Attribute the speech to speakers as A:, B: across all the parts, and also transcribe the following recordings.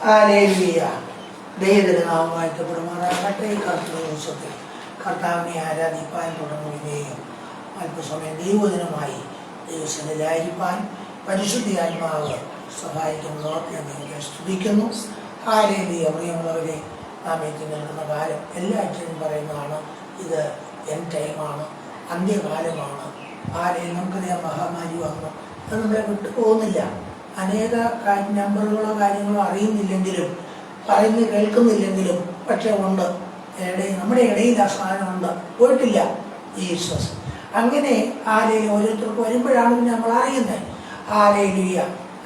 A: Hallelujah. ദൈവത്തിന്റെ നാമം വാഴ്ത്തപ്പെടുമാറാകട്ടെ. ഈ കർത്തൃ ദിവസത്തിൽ കർത്താവിനെ ആരാധിപ്പാൻ തുടങ്ങുകയും അല്പസമയം ദൈവദിനമായി ദൈവസന്നിധിയിലായിരിക്കാൻ പരിശുദ്ധാത്മാവ് സഹായിക്കുന്നതോടെ ഞാൻ സ്തുതിക്കുന്നു. ഹല്ലേലൂയ. പ്രിയമുള്ളവരെ, നാം എത്തി നിൽക്കുന്ന കാലം എല്ലാറ്റിനും പറയുന്നതാണ്, ഇത് എൻ ടൈമാണ്, അന്ത്യകാലമാണ്. നമുക്കറിയാം, മഹാമാരി വന്നു, അത് നമ്മളെ വിട്ടുപോകുന്നില്ല. അനേക നമ്പറുകളോ കാര്യങ്ങളോ അറിയുന്നില്ലെങ്കിലും പറയുന്നത് കേൾക്കുന്നില്ലെങ്കിലും പക്ഷെ ഉണ്ട്, നമ്മുടെ ഇടയിൽ ആ സാധനമുണ്ട്, പോയിട്ടില്ല ജീസസ്. അങ്ങനെ ഓരോരുത്തർക്ക് വരുമ്പോഴാണ് നമ്മൾ അറിയുന്നത്. ഹല്ലേലൂയ.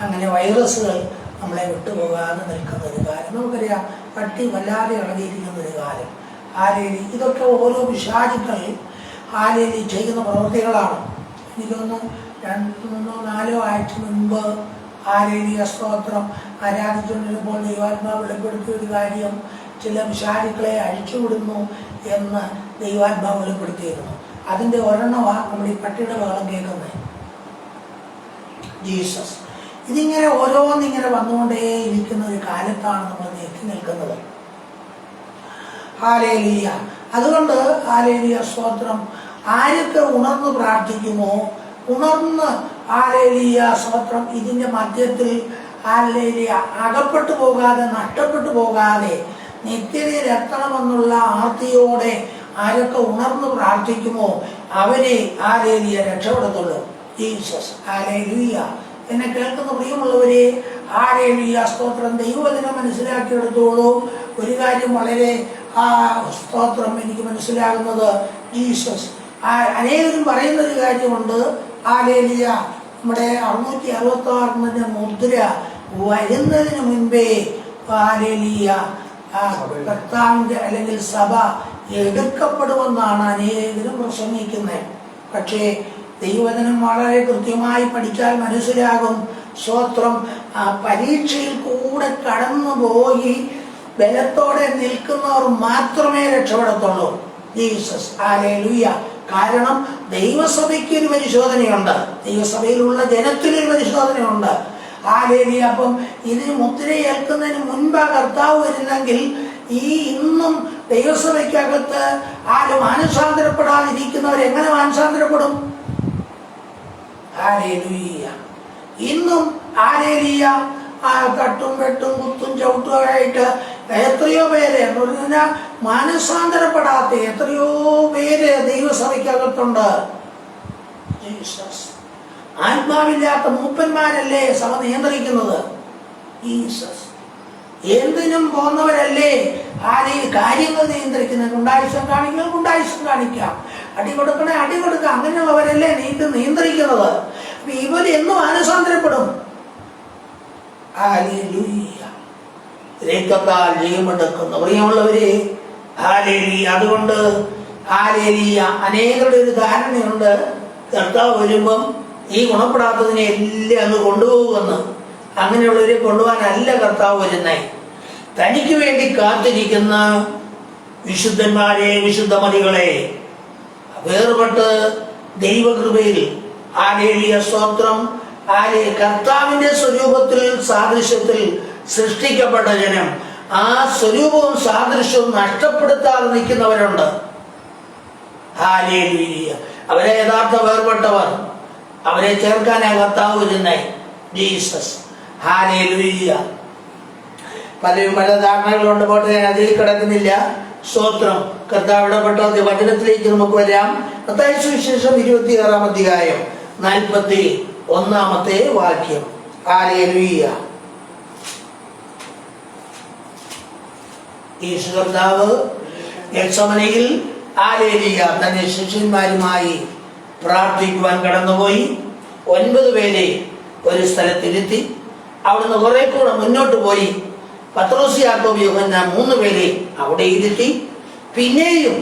A: അങ്ങനെ വൈറസുകൾ നമ്മളെ വിട്ടുപോകാതെ നിൽക്കുന്ന ഒരു കാലം. നമുക്കറിയാം, പട്ടി വല്ലാതെ ഇളകിയിരിക്കുന്ന ഒരു കാലം. ഹല്ലേലൂയ. ഇതൊക്കെ ഓരോ പിശാചുക്കൾ ചെയ്യുന്ന പ്രവൃത്തികളാണ്. എനിക്കൊന്ന് 2-4 ആഴ്ച മുൻപ് സ്തോത്രം ആരാധിച്ചുകൊണ്ടിരുമ്പോൾ ദൈവാത്മാവ് വെളിപ്പെടുത്തിയ ഒരു കാര്യം, ചില പിശാചുക്കളെ അഴിച്ചുവിടുന്നു എന്ന് ദൈവാത്മാവ് വെളിപ്പെടുത്തിയിരുന്നു. അതിൻ്റെ ഒരെണ്ണമാണ് നമ്മുടെ ഈ പട്ടിയുടെ ബഹളം കേൾക്കുന്നത്. ജീസസ്. ഇതിങ്ങനെ ഓരോന്നിങ്ങനെ വന്നുകൊണ്ടേ ഇരിക്കുന്ന ഒരു കാലത്താണ് നമ്മൾ എത്തി നിൽക്കുന്നത്. ഹല്ലേലൂയ. അതുകൊണ്ട് ഹല്ലേലൂയ സ്തോത്രം, ആരൊക്കെ ഉണർന്ന് പ്രാർത്ഥിക്കുമോ, ഉണർന്ന് ഹല്ലേലൂയ സ്തോത്രം ഇതിൻ്റെ മധ്യത്തിൽ ഹല്ലേലൂയ അകപ്പെട്ടു പോകാതെ, നഷ്ടപ്പെട്ടു പോകാതെ നിത്യതയിൽ എത്തണമെന്നുള്ള ആർത്തിയോടെ ആരൊക്കെ ഉണർന്ന് പ്രാർത്ഥിക്കുമോ അവരെ ഹല്ലേലൂയ രക്ഷപ്പെടത്തുള്ളൂ. ജീസസ്. ഹല്ലേലൂയ. എന്നെ കേൾക്കുന്ന പ്രിയമുള്ളവരെ, ഹല്ലേലൂയ സ്തോത്രം, ദൈവവചനം മനസ്സിലാക്കിയെടുത്തോളൂ. ഒരു കാര്യം വളരെ സ്തോത്രം എനിക്ക് മനസ്സിലാകുന്നത്, ജീസസ് അനേകരും പറയുന്നൊരു കാര്യമുണ്ട്. ഹല്ലേലൂയ. നമ്മുടെ 666 മുദ്ര വരുന്നതിന് മുൻപേ ഹല്ലേലൂയ കർത്താവിൻ്റെ അല്ലെങ്കിൽ സഭ എടുക്കപ്പെടുമെന്നാണ് അനേകരും പ്രസംഗിക്കുന്നത്. പക്ഷേ ദൈവവചനം വളരെ കൃത്യമായി പഠിച്ചാൽ മനസ്സിലാകും. സ്തോത്രം, പരീക്ഷയിൽ കൂടെ കടന്നു പോയി ബലത്തോടെ നിൽക്കുന്നവർ മാത്രമേ രക്ഷപ്പെടത്തുള്ളൂ. ജീസസ്. ഹല്ലേലൂയ. കാരണം ദൈവസഭയ്ക്ക് ഒരു പരിശോധനയുണ്ട്, ദൈവസഭയിലുള്ള ജനത്തിനൊരു പരിശോധനയുണ്ട്. ഹല്ലേലൂയ. അപ്പം ഇതിന് മുദ്രയേൽക്കുന്നതിന് മുൻപാ കർത്താവ് വരുന്നെങ്കിൽ ഈ ഇന്നും ദൈവസഭയ്ക്കകത്ത് മാനസാന്തരപ്പെടാതിരിക്കുന്നവരെങ്ങനെ മാനസാന്തരപ്പെടും? ഹല്ലേലൂയ. ഇന്നും ഹല്ലേലൂയ തട്ടും വെട്ടും കുത്തും ചവിട്ടുമായിട്ട് എത്രയോ പേര് എന്ന് പറഞ്ഞാൽ മാനസാന്തരപ്പെടാത്ത എത്രയോ പേര് ദൈവസഭയ്ക്കകത്തുണ്ട്. ജീസസ്. ആത്മാവില്ലാത്ത മൂപ്പന്മാരല്ലേ സഭ നിയന്ത്രിക്കുന്നത്? ജീസസ്. എന്തിനും പോന്നവരല്ലേ കാര്യങ്ങൾ നിയന്ത്രിക്കുന്നത്? ഗുണ്ടായുസം കാണിക്കണം, ഗുണ്ടായുസം കാണിക്കാം, അടി കൊടുക്കണേ അടി കൊടുക്കാം, അങ്ങനെയുള്ളവരല്ലേ നിയന്ത്രിക്കുന്നത്. അപ്പൊ ഇവരെന്ന് മാനസാന്തരപ്പെടും? ഹല്ലേലൂയ. രക്തത്താൽ ജയമെടുക്കുന്നു പ്രിയമുള്ളവരെ. ഹല്ലേലൂയ. അതുകൊണ്ട് ഹല്ലേലൂയ അനേകരുടെ ഒരു ധാരണയുണ്ട്, കർത്താവ് വരുമ്പം ഈ ഗുണപ്പെടാത്തതിനെ എല്ലാം അങ്ങ് കൊണ്ടുപോകുമെന്ന്. അങ്ങനെയുള്ളവരെ കൊണ്ടുപോകാനല്ല കർത്താവ് വരുന്നേ. തനിക്ക് വേണ്ടി കാത്തിരിക്കുന്ന വിശുദ്ധന്മാരെ, വിശുദ്ധമതികളെ വേർപെട്ട് ദൈവകൃപയിൽ ഹല്ലേലൂയ സ്തോത്രം കർത്താവിന്റെ സ്വരൂപത്തിൽ സാദൃശ്യത്തിൽ സൃഷ്ടിക്കപ്പെട്ട ജനം ആ സ്വരൂപവും സാദൃശ്യവും നഷ്ടപ്പെടുത്താതെ നിൽക്കുന്നവരുണ്ട്. ഹല്ലേലൂയ. അവരെ യഥാർത്ഥ വേർപെട്ടവർ, അവരെ ചേർക്കാനാ കർത്താവ് വരുന്നേ. ജീസസ്. ഹല്ലേലൂയ. പലരും പല ധാരണകളുണ്ട്, പോട്ടെ, ഞാൻ അതിൽ കിടക്കുന്നില്ല. സ്തോത്രം. കർത്താവ് ഇടപെട്ട വചനത്തിലേക്ക് നമുക്ക് വരാം. മത്തായി സുവിശേഷം 26-ാം അധ്യായം 41-ാമത്തെ വാക്യം. ഹല്ലേലൂയ. യേശു കർത്താവ് ഗെത്സമനയിൽ ഹല്ലേലൂയ തന്റെ ശിഷ്യന്മാരുമായി പ്രാർത്ഥിക്കുവാൻ കടന്നുപോയി. 9 പേരെ ഒരു സ്ഥലത്തിരുത്തി. അവിടുന്ന് കുറെ കൂടെ മുന്നോട്ട് പോയി പത്രോസ്, യാക്കോബ്, യോഹന്നാൻ 3 പേരെ അവിടെ ഇരുത്തി. പിന്നെയും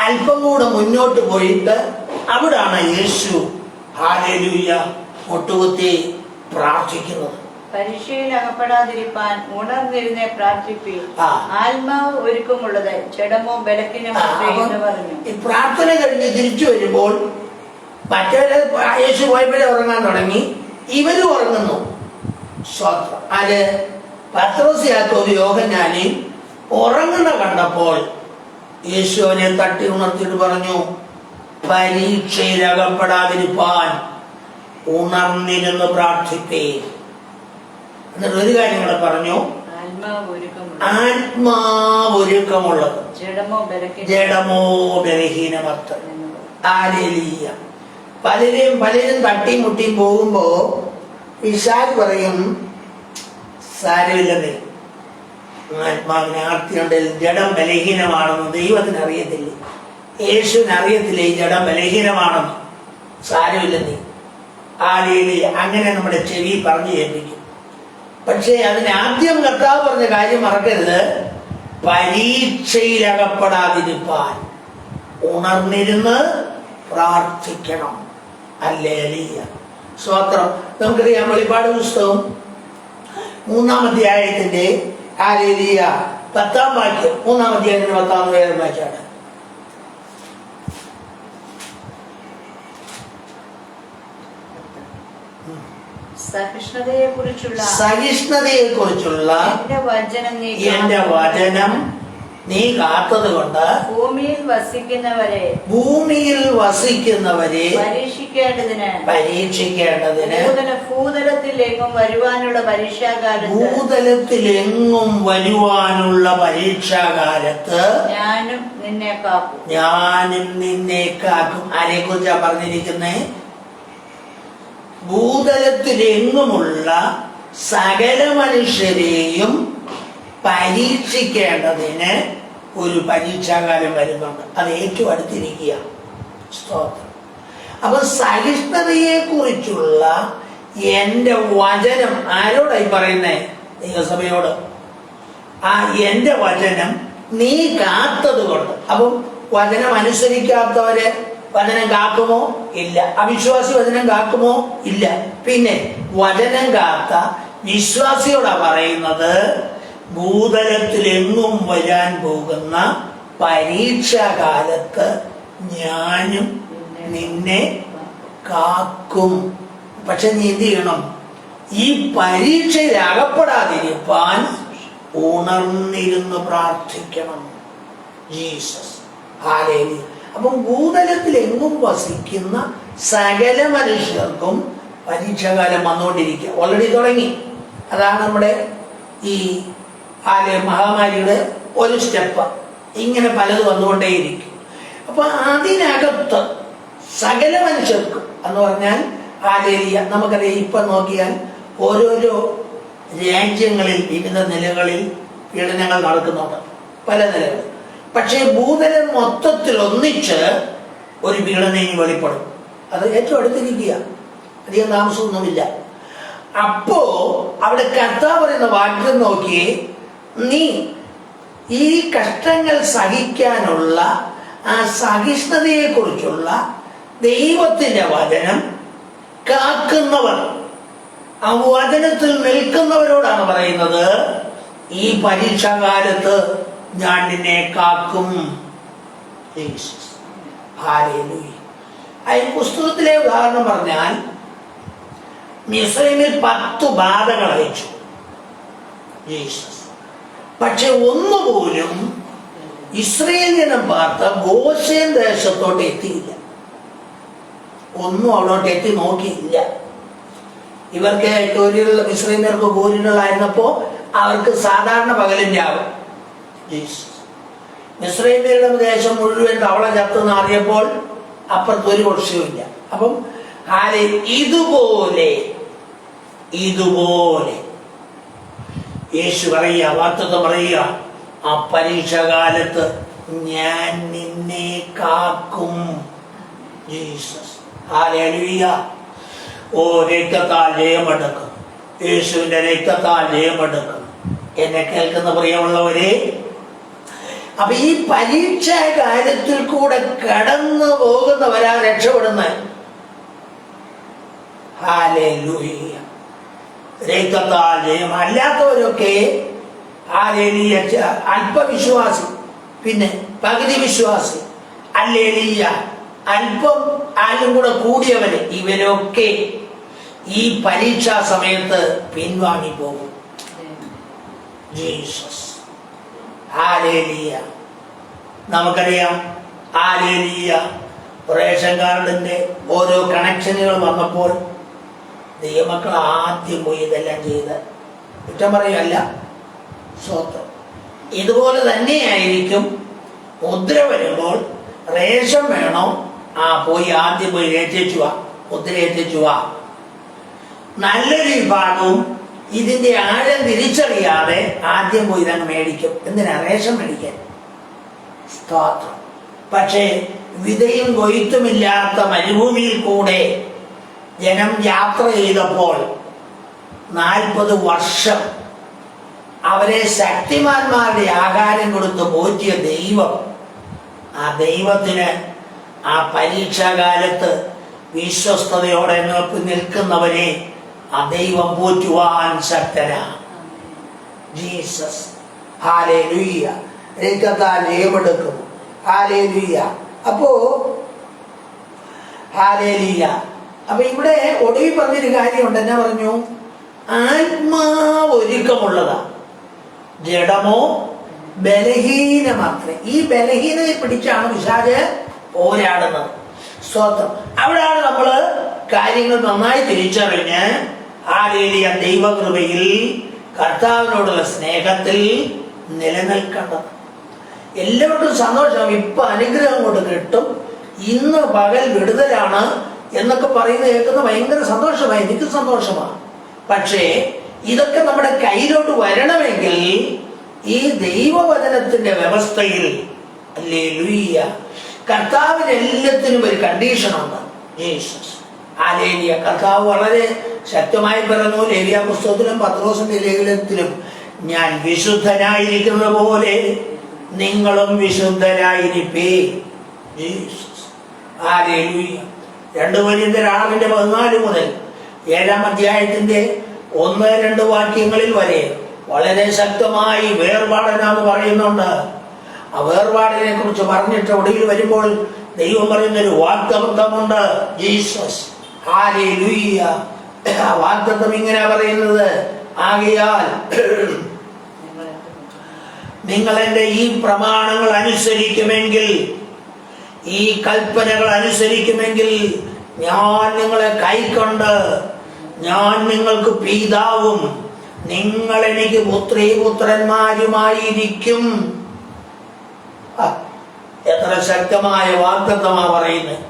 A: അല്പം കൂടെ മുന്നോട്ട് പോയിട്ട് അവിടാണ് യേശു ഹല്ലേലൂയ മുട്ടുകുത്തി പ്രാർത്ഥിക്കുന്നത്.
B: പരീക്ഷയിൽ അകപ്പെടാതിരിപ്പാൻ ഉണർന്നിരുന്നേ പ്രാർത്ഥിപ്പി, ആത്മാവ് ഒരുക്കമുള്ളത് ജഡമോ ബലക്കിനോ പറഞ്ഞു.
A: ഈ പ്രാർത്ഥന കഴിഞ്ഞ് തിരിച്ചു വരുമ്പോൾ മറ്റവരെ യേശു പോയപ്പോഴേ ഉറങ്ങാൻ തുടങ്ങി, ഇവരും ഉറങ്ങുന്നു. ആര്? പത്രോസ് യാക്കോബ് യോഹന്നാനെയും ഉറങ്ങുന്ന കണ്ടപ്പോൾ യേശു അവനെ തട്ടി ഉണർത്തിയിട്ട് പറഞ്ഞു, പരീക്ഷയിൽ അകപ്പെടാതിരിപ്പാൻ ഉണർന്നിരുന്ന് പ്രാർത്ഥിപ്പേ. എന്നിട്ട് ഒരു കാര്യം കൂടെ പറഞ്ഞു, ആത്മാവൊരുക്കമുള്ളത് ജഡമോ ബലഹീനമർത്തം. ഹല്ലേലൂയ. പലരും തട്ടിയും മുട്ടിയും പോകുമ്പോ പിശാച് പറയും, സാരമില്ലെന്നേ, ആത്മാവിനെ ആർത്തിയുണ്ടെങ്കിൽ ജഡം ബലഹീനമാണെന്ന് ദൈവത്തിന് അറിയത്തില്ല, യേശുവിന് അറിയത്തില്ല ഈ ജഡം ബലഹീനമാണെന്ന്. സാരമില്ലെന്നേ. ഹല്ലേലൂയ. അങ്ങനെ നമ്മുടെ ചെവി പറഞ്ഞു കേൾപ്പിക്കും. പക്ഷേ അതിനാദ്യം കർത്താവ് പറഞ്ഞ കാര്യം മറക്കരുത്, പരീക്ഷയിൽ അകപ്പെടാതിരിപ്പാൻ ഉണർന്നിരുന്ന് പ്രാർത്ഥിക്കണം. ഹല്ലേലൂയ. സ്തോത്രം. നമുക്കറിയാം വെളിപ്പാട് പുസ്തകം 3-ാം അധ്യായത്തിന്റെ ഹല്ലേലൂയ 10-ാം വാക്യം, 3-ാം അധ്യായത്തിന്റെ 10-ാം വാക്യമാണ്. സഹിഷ്ണുതയെക്കുറിച്ചുള്ള എന്റെ വചനം നീ കാത്തത് കൊണ്ട്
B: ഭൂമിയിൽ
A: വസിക്കുന്നവരെ പരീക്ഷിക്കേണ്ടതിന്
B: ഭൂതലത്തിലെങ്ങും വരുവാനുള്ള
A: പരീക്ഷാകാലത്ത്
B: ഞാനും
A: നിന്നെ കാക്കും. ആരെക്കുറിച്ചാ പറഞ്ഞിരിക്കുന്നേ? ഭൂതലത്തിലെങ്ങുമുള്ള സകല മനുഷ്യരെയും പരീക്ഷിക്കേണ്ടതിന് ഒരു പരീക്ഷാകാലം വരുന്നുണ്ട്. അത് ഏറ്റവും അടുത്തിരിക്കുക. സ്തോത്രം. അപ്പൊ സഹിഷ്ണുതയെ കുറിച്ചുള്ള എന്റെ വചനം ആരോടായി പറയുന്നേ? ദൈവസഭയോട്. ആ എന്റെ വചനം നീ കാത്തത് കൊണ്ട്. അപ്പം വചനം അനുസരിക്കാത്തവരെ വചനം കാക്കുമോ? ഇല്ല. അവിശ്വാസി വചനം കാക്കുമോ? ഇല്ല. പിന്നെ വചനം കാത്ത വിശ്വാസിയോടാ പറയുന്നത്, ഭൂതലത്തിലെങ്ങും വരാൻ പോകുന്ന പരീക്ഷാകാലത്ത് ഞാനും നിന്നെ കാക്കും. പക്ഷെ നീ എന്ത് ചെയ്യണം? ഈ പരീക്ഷയിൽ അകപ്പെടാതിരിപ്പാൻ ഉണർന്നിരുന്ന് പ്രാർത്ഥിക്കണം. ജീസസ്. ഹല്ലേലൂയ. അപ്പം ഭൂതലത്തിൽ എങ്ങും വസിക്കുന്ന സകല മനുഷ്യർക്കും പരീക്ഷാകാലം വന്നുകൊണ്ടിരിക്കുക. ഓൾറെഡി തുടങ്ങി. അതാണ് നമ്മുടെ ഈ മഹാമാരിയുടെ ഒരു സ്റ്റെപ്പ്. ഇങ്ങനെ പലത് വന്നുകൊണ്ടേയിരിക്കും. അപ്പൊ അതിനകത്ത് സകല മനുഷ്യർക്കും എന്ന് പറഞ്ഞാൽ ഹല്ലേലൂയ. നമുക്കറിയാം, ഇപ്പൊ നോക്കിയാൽ ഓരോരോ രാജ്യങ്ങളിൽ വിവിധ നിലകളിൽ പീഡനങ്ങൾ നടക്കുന്നുണ്ട്, പല നിലകളിൽ. പക്ഷേ ഭൂതലം മൊത്തത്തിൽ ഒന്നിച്ച് ഒരു പീഡനം ഇനി വെളിപ്പെടും. അത് ഏറ്റവും അടുത്തിരിക്കുക, അധികം താമസമൊന്നുമില്ല. അപ്പോ അവിടെ കർത്താവ് പറയുന്ന വാക്യം നോക്കിയേ, നീ ഈ കഷ്ടങ്ങൾ സഹിക്കാനുള്ള ആ സഹിഷ്ണുതയെ കുറിച്ചുള്ള ദൈവത്തിന്റെ വചനം കാക്കുന്നവർ, ആ വചനത്തിൽ നിൽക്കുന്നവരോടാണ് പറയുന്നത്, ഈ പരീക്ഷാകാലത്ത് ഞാൻ നിന്നെ കാക്കും. പുസ്തകത്തിലെ ഉദാഹരണം പറഞ്ഞാൽ, മിസ്രൈമിൽ 10 ബാധകൾ അയച്ചു ജീസസ്. പക്ഷെ ഒന്നുപോലും ഇസ്രയേൽ ജനം പാർത്ത ഗോശേൻ ദേശത്തോട്ട് എത്തിയില്ല. ഒന്നും അവിടോട്ട് എത്തി നോക്കിയില്ല. ഇവർക്ക് കോരികൾ, മിസ്രൈമ്യർക്ക് കോരികളായിരുന്നപ്പോ അവർക്ക് സാധാരണ പകലും രാവും. മിസ്രൈമ്യരുടെ ദേശം മുഴുവൻ തവള ചത്തെന്ന് അറിയപ്പോൾ അപ്പുറത്ത് ഒരു പക്ഷിയുമില്ല. അപ്പം ഇതുപോലെ യേശു പറയുക, വാർത്തത്വം പറയുക, ആ പരീക്ഷാകാലത്ത് ഞാൻ നിന്നെ കാക്കും. ജീസസ്. ഹല്ലേലൂയ. ഓ, രക്തത്താൽ ജയമെടുക്കും. യേശുവിന്റെ രക്തത്താൽ ജയമെടുക്കും. എന്നെ കേൾക്കുന്ന പ്രിയമുള്ളവരെ, അപ്പൊ ഈ പരീക്ഷാകാലത്തിൽ കൂടെ കടന്നു പോകുന്നവരാ രക്ഷപ്പെടുന്നത്. ഹല്ലേലൂയ. രക്തത്താൽ ജയം. അല്ലാത്തവരൊക്കെ ഹല്ലേലൂയ അല്പവിശ്വാസി, പിന്നെ പകുതി വിശ്വാസി, ഹല്ലേലൂയ അല്പം ആരും കൂടെ കൂടിയവര്, ഇവരൊക്കെ ഈ പരീക്ഷാ സമയത്ത് പിൻവാങ്ങി പോകും. ജീസസ്. ഹല്ലേലൂയ. നമുക്കറിയാം ഹല്ലേലൂയ, റേഷൻ കാർഡിന്റെ ഓരോ കണക്ഷനുകൾ വന്നപ്പോൾ ദൈവമക്കൾ ആദ്യം പോയി ഇതെല്ലാം ചെയ്ത് കുറ്റം പറയുകയല്ല, സ്വന്തം. ഇതുപോലെ തന്നെയായിരിക്കും മുദ്ര വരുമ്പോൾ. റേഷൻ വേണോ? പോയി ആദ്യം പോയി ഏറ്റിച്ചുവാ, മുദ്ര ഏറ്റിച്ചുവാ. നല്ലൊരു വിഭാഗവും ഇതിന്റെ ആഴം തിരിച്ചറിയാതെ ആദ്യം പോയി ഇതങ്ങ് മേടിക്കും. എന്തിനാ? റേഷൻ മേടിക്കാൻ. സ്തോത്രം. പക്ഷേ വിതയും കൊയ്ത്തുമില്ലാത്ത മരുഭൂമിയിൽ കൂടെ ജനം യാത്ര ചെയ്തപ്പോൾ 40 വർഷം അവരെ ശക്തിമാന്മാരുടെ ആഹാരം കൊടുത്ത് പോറ്റിയ ദൈവം, ആ ദൈവത്തിന് ആ പരീക്ഷാകാലത്ത് വിശ്വസ്തയോടെ നിൽക്കുന്നവരെ ആ ദൈവം പോറ്റുവാൻ ശക്തനാണ്. ജീസസ്. ഹല്ലേലൂയ. ജയമെടുക്കും. ഹല്ലേലൂയ. അപ്പോ ഹല്ലേലൂയ. അപ്പൊ ഇവിടെ ഒടുവിൽ പറഞ്ഞൊരു കാര്യമുണ്ട്. എന്നാ പറഞ്ഞു? ആത്മാവ് ഒരുക്കമുള്ളതാ, ജഡമോ ബലഹീനമാത്രേ. ഈ ബലഹീനതയെ പിടിച്ചാണ് പിശാച് പോരാടുന്നത്. സ്വന്തം. അവിടെയാണ് നമ്മള് കാര്യങ്ങൾ നന്നായി തിരിച്ചറിഞ്ഞ് ഹല്ലേലൂയ ദൈവകൃപയിൽ കർത്താവിനോടുള്ള സ്നേഹത്തിൽ നിലനിൽക്കേണ്ടത്. എല്ലാവർക്കും സന്തോഷം. ഇപ്പൊ അനുഗ്രഹം കൊണ്ട് കിട്ടും, ഇന്ന് പകൽ വിടുതലാണ് എന്നൊക്കെ പറയുന്നത് കേൾക്കുന്ന ഭയങ്കര സന്തോഷമായി, എനിക്ക് സന്തോഷമാണ്. പക്ഷേ ഇതൊക്കെ നമ്മുടെ കയ്യിലോട്ട് വരണമെങ്കിൽ ഈ ദൈവവചനത്തിന്റെ വ്യവസ്ഥയിൽ ഹല്ലേലൂയ കർത്താവിന് എല്ലാത്തിനും ഒരു കണ്ടീഷനുണ്ട്. ജീസസ്. ഹല്ലേലൂയ. കർത്താവ് വളരെ ശക്തമായി പറഞ്ഞു ലേവ്യ പുസ്തകത്തിലും പത്രോസിന്റെ ലേഖനത്തിലും, ഞാൻ വിശുദ്ധനായിരിക്കുന്നത് പോലെ നിങ്ങളും വിശുദ്ധരായിരിപ്പീൻ. ജീസസ്. ഹല്ലേലൂയ. 2 കൊരിന്ത്യർ 6:14 മുതൽ 7-ാം അധ്യായത്തിന്റെ 1-2 വാക്യങ്ങളിൽ വരെ വളരെ ശക്തമായി വേർപാടനാന്ന് പറയുന്നുണ്ട്. ആ വേർപാടിനെ കുറിച്ച് പറഞ്ഞിട്ട് ഒടുവിൽ വരുമ്പോൾ ദൈവം പറയുന്നൊരു വാഗ്ദത്തമുണ്ട്. ജീസസ്. ഹല്ലേലൂയ. ആ വാഗ്ദത്തം ഇങ്ങനെ പറയുന്നത്, ആകയാൽ നിങ്ങൾ എന്റെ ഈ പ്രമാണങ്ങൾ അനുസരിക്കുമെങ്കിൽ, ഈ കൽപ്പനകൾ അനുസരിക്കുമെങ്കിൽ, ഞാൻ നിങ്ങളെ കൈക്കൊണ്ട് ഞാൻ നിങ്ങൾക്ക് പിതാവും നിങ്ങൾ എനിക്ക് പുത്രീപുത്രന്മാരുമായിരിക്കും. എത്ര ശക്തമായ വാഗ്ദത്തമാ പറയുന്നത്.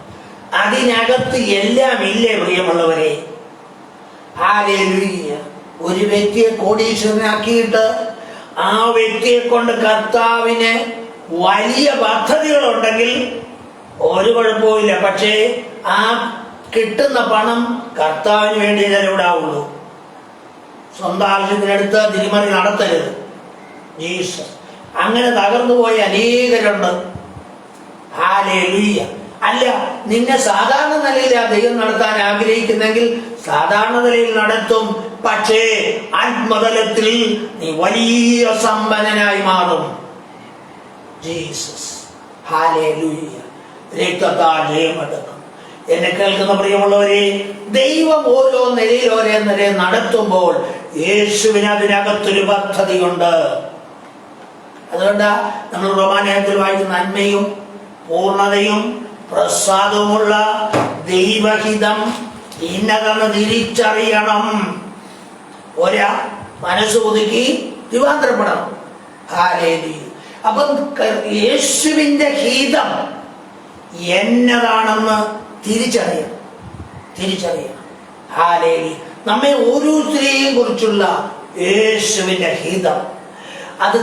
A: അതിനകത്ത് എല്ലാം ഇല്ലേ പ്രിയമുള്ളവരെ? ഹല്ലേലൂയ. ഒരു വ്യക്തിയെ കോടീശ്വരനാക്കിയിട്ട് ആ വ്യക്തിയെ കൊണ്ട് കർത്താവിന് വലിയ പദ്ധതികളുണ്ടെങ്കിൽ ഒരു കുഴപ്പമില്ല. പക്ഷേ ആ കിട്ടുന്ന പണം കർത്താവിന് വേണ്ടി ചെലവിടാവുള്ളൂ. സ്വന്തം ആവശ്യത്തിനടുത്ത് തിരിമറി നടത്തരുത്. ജീസസ്. അങ്ങനെ തകർന്നു പോയ അനേകരുണ്ട്. ഹല്ലേലൂയ. അല്ല, നിന്നെ സാധാരണ നിലയിൽ ആ ദൈവം നടത്താൻ ആഗ്രഹിക്കുന്നെങ്കിൽ സാധാരണ നിലയിൽ നടത്തും. പക്ഷേ ആത്മതലത്തിൽ നീ വലിയ സമ്പന്നനായി മാറും. ജീസസ്. ഹല്ലേലൂയ. രക്തത്താൽ ജയമെടുക്കും. എന്നെ കേൾക്കുന്ന പ്രിയമുള്ളവരെ, ദൈവം ഓരോ നിലയിൽ ഓരോ നിലയിൽ നടത്തുമ്പോൾ യേശുവിന് അതിനകത്തൊരു പദ്ധതിയുണ്ട്. അതുകൊണ്ടാ നമ്മൾ റോമാലേഖനത്തിൽ വായിക്കുന്ന നന്മയും പൂർണ്ണതയും പ്രസാദവുമുള്ള ദൈവഹിതം ഇന്നതെന്ന് തിരിച്ചറിയണം. ഒരാ മനസ്സ് ഒതുക്കി രൂപാന്തരപ്പെടണം. ഹല്ലേലൂയ. അപ്പം യേശുവിന്റെ ഹിതം എന്നതാണെന്ന് തിരിച്ചറിയണം. ഹല്ലേലൂയ. നമ്മെ ഓരോരുത്തരെയും കുറിച്ചുള്ള യേശുവിന്റെ ഹിതം അത്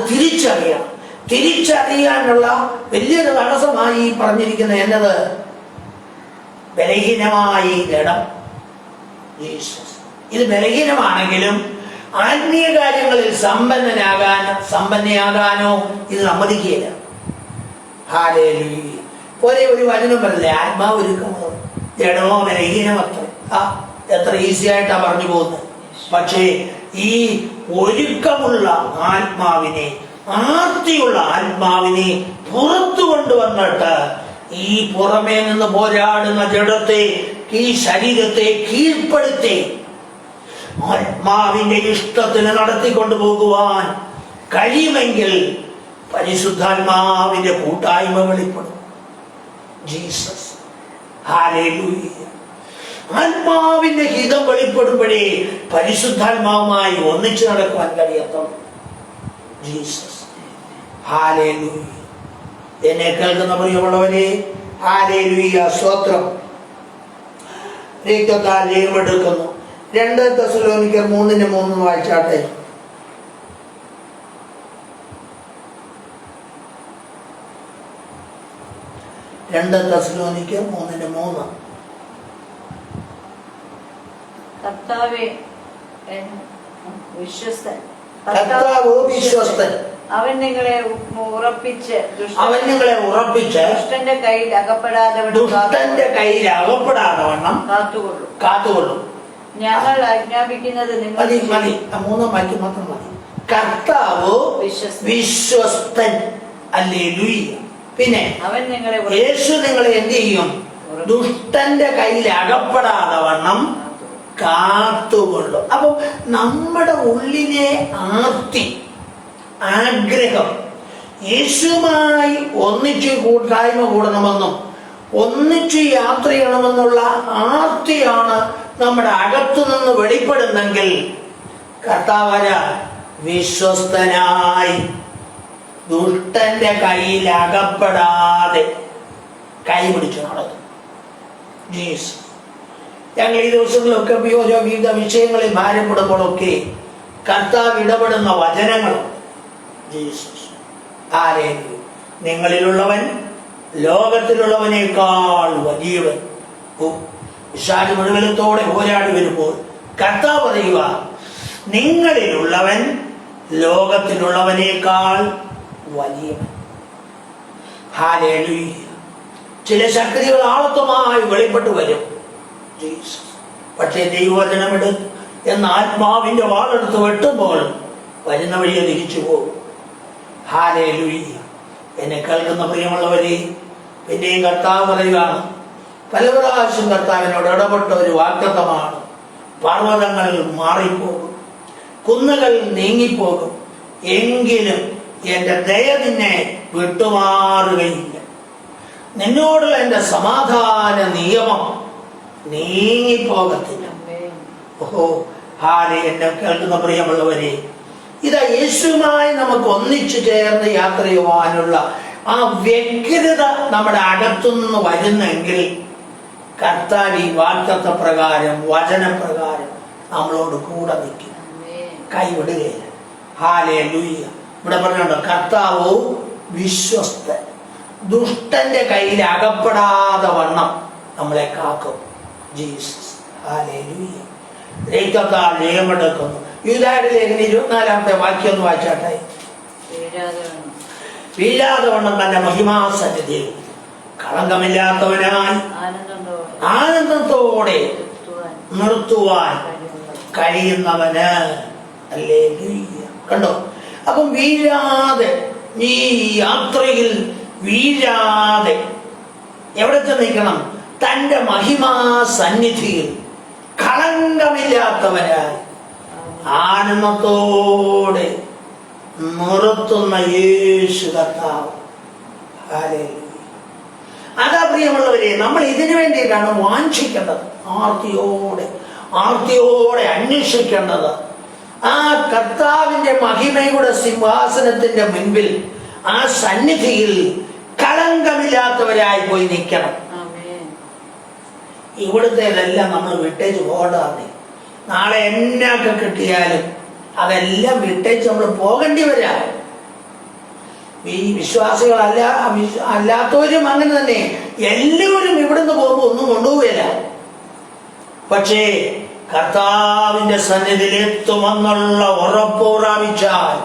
A: തിരിച്ചറിയാനുള്ള വലിയൊരു തടസ്സമായി പറഞ്ഞിരിക്കുന്ന എന്നത് ബലഹീനമായി ഇടം. ജീസസ്. ഇത് ബലഹീനമാണെങ്കിലും ആത്മീയ കാര്യങ്ങളിൽ സമ്പന്നയാകാനോ ഇത് സമ്മതിക്കുകയില്ല. ഹല്ലേലൂയ. പോലെ ഒരു വചനം പറഞ്ഞില്ലേ, ആത്മാവ് ഒരുക്കമുള്ളത് ജഡമോ ബലഹീനമത്ര. എത്ര ഈസി ആയിട്ടാ പറഞ്ഞു പോകുന്നത്. പക്ഷേ ഈ ഒരുക്കമുള്ള ആത്മാവിനെ, ആർത്തിയുള്ള ആത്മാവിനെ പുറത്തു കൊണ്ടുവന്നിട്ട് ഈ പുറമേ നിന്ന് പോരാടുന്ന ജഡത്തെ, ഈ ശരീരത്തെ കീഴ്പ്പെടുത്തി ആത്മാവിന്റെ ഇഷ്ടത്തിന് നടത്തിക്കൊണ്ടു പോകുവാൻ കഴിയുമെങ്കിൽ പരിശുദ്ധാത്മാവിന്റെ കൂട്ടായ്മ വെളിപ്പെടും. Jesus, hallelujah. ആത്മാവിന്റെ ഹിതം വെളിപ്പെടുമ്പോഴേ പരിശുദ്ധാത്മാവുമായി ഒന്നിച്ചു നടക്കുവാൻ കഴിയത്തുള്ളൂ. Jesus, hallelujah. എന്നെ കേൾക്കുന്ന പ്രിയമുള്ളവരെ, ഹല്ലേലൂയ, സ്തോത്രം. ജയമെടുക്കുന്നു. 2 തെസ്സലോനിക്കർ 3:3 വായിച്ചാട്ടെ. 2 തെസ്സലോനിക്കർ 3:3.
B: കർത്താവേ വിശ്വസ്തൻ,
A: കർത്താവ് വിശ്വസ്തൻ,
B: അവൻ നിങ്ങളെ ഉറപ്പിച്ച് ദുഷ്ടന്റെ കയ്യിൽ അകപ്പെടാതെ
A: വണ്ണം കാത്തുകൊള്ളും.
B: ഞങ്ങൾ ആജ്ഞാപിക്കുന്നത്
A: മതി. 3 വാക്യം മാത്രം മതി. കർത്താവ് വിശ്വസ്തൻ. ഹല്ലേലൂയ. പിന്നെ യേശു നിങ്ങളെ എന്ത് ചെയ്യും? ദുഷ്ടന്റെ കയ്യിൽ അകപ്പെടാതെ വണ്ണം കാത്തുകൊള്ളും. അപ്പൊ നമ്മുടെ ഉള്ളിലെ ആഗ്രഹം യേശുമായി ഒന്നിച്ച് കൂട്ടായ്മ കൂടണമെന്നും ഒന്നിച്ച് യാത്ര ചെയ്യണമെന്നുള്ള ആർത്തിയാണ് നമ്മുടെ അകത്തുനിന്ന് വെളിപ്പെടുന്നെങ്കിൽ കർത്താവര വിശ്വസ്തനായി ദുഷ്ടന്റെ കയ്യിൽ അകപ്പെടാതെ കൈപിടിച്ചു നടക്കും. ജീസസ്. ഞങ്ങൾ ഈ ദിവസങ്ങളിലൊക്കെ വിവിധ വിഷയങ്ങളിൽ ഭാരപ്പെടുമ്പോഴൊക്കെ കർത്താവ് ഇടപെടുന്ന വചനങ്ങളും ജീസസ്, ആരെയും നിങ്ങളിലുള്ളവൻ ലോകത്തിലുള്ളവനേക്കാൾ വലിയവൻ. പിശാച് മുഴുവനത്തോടെ പോരാടി വരുമ്പോൾ കർത്താവ് പറയുക, നിങ്ങളിലുള്ളവൻ ലോകത്തിലുള്ളവനേക്കാൾ വലിയവൻ. ഹല്ലേലൂയ. ചില ശക്തികൾ ആളത്വമായി വെളിപ്പെട്ടു വരും. പക്ഷേ ദൈവവചനമെടുത്ത് എന്ന ആത്മാവിന്റെ വാളെടുത്ത് വെട്ടുമ്പോൾ വരുന്ന വഴിയെ തിരിച്ചു പോകും. ഹല്ലേലൂയ. എന്നെ കേൾക്കുന്ന പ്രിയമുള്ളവരെ, പിന്നെയും കർത്താവ് പറയുകയാണ്, പല പ്രാവശ്യം കർത്താവിനോട് ഇടപെട്ട ഒരു വാഗ്ദത്തമാണ്. പർവ്വതങ്ങൾ മാറിപ്പോകും, കുന്നുകൾ നീങ്ങിപ്പോകും, എങ്കിലും എന്റെ ദയ നിന്നെ വിട്ടുമാറുകയില്ല. നിന്നോടുള്ള എന്റെ സമാധാന നിയമം നീങ്ങിപ്പോകത്തില്ല. ഓഹോ, എന്നെ കേൾക്കുന്ന പ്രിയമുള്ളവരെ, ഇതാ യേശുവുമായി നമുക്ക് ഒന്നിച്ചു ചേർന്ന് യാത്ര ചെയ്യുവാനുള്ള ആ വ്യഗ്രത നമ്മുടെ അകത്തുനിന്ന് വരുന്നെങ്കിൽ കർത്താവ് ഈ വാഗ്ദത്ത പ്രകാരം വചനപ്രകാരം നമ്മളോട് കൂടെ നിൽക്കും, കൈവിടുകയില്ല. ഹല്ലേലൂയ. ഇവിടെ പറഞ്ഞുണ്ടോ, കർത്താവ് വിശ്വസ്തൻ, ദുഷ്ടന്റെ കയ്യിൽ അകപ്പെടാതെ വണ്ണം നമ്മളെ കാക്കും. Jesus, hallelujah. രക്തത്താൽ ജയമെടുക്കുന്നു. യൂദായുടെ ലേഖനം 24-ാമത്തെ വാക്യം ഒന്ന് വായിച്ചാട്ടെ. വീഴാതെ വണ്ണം തന്റെ മഹിമാസന്നിധിയിൽ കളങ്കമില്ലാത്തവനായി ആനന്ദത്തോടെ നിർത്തുവാൻ കഴിയുന്നവന്. ഹല്ലേലൂയ. കണ്ടോ? അപ്പം വീഴാതെ, ഈ യാത്രയിൽ വീഴാതെ എവിടെ ചെന്നിരിക്കണം? തന്റെ മഹിമാസന്നിധിയിൽ കളങ്കമില്ലാത്തവനായി ആനന്ദത്തോടെ നിർത്തുന്ന യേശു കർത്താവ്. ഹല്ലേലൂയ. അതാ പ്രിയമുള്ളവരെ, നമ്മൾ ഇതിനു വേണ്ടിയിട്ടാണ് വാഞ്ചിക്കേണ്ടത്, ആർത്തിയോടെ അന്വേഷിക്കേണ്ടത്. ആ കർത്താവിന്റെ മഹിമയുടെ സിംഹാസനത്തിന്റെ മുൻപിൽ, ആ സന്നിധിയിൽ കളങ്കമില്ലാത്തവരായി പോയി നിൽക്കണം. ഇവിടുത്തേതെല്ലാം നമ്മൾ വിട്ടേച്ച് പോകേണ്ടതാണ്. നാളെ എന്നൊക്കെ കിട്ടിയാലും അതെല്ലാം വിട്ടേച്ച് നമ്മൾ പോകേണ്ടി വരാ. ഈ വിശ്വാസികളല്ല അല്ലാത്തവരും അങ്ങനെ തന്നെ. എല്ലാവരും ഇവിടുന്ന് പോകുമ്പോൾ ഒന്നും കൊണ്ടുപോവില്ല. പക്ഷേ കർത്താവിന്റെ സന്നിധിയിൽ എത്തുമെന്നുള്ള ഉറപ്പ് പ്രാപിച്ചാൽ,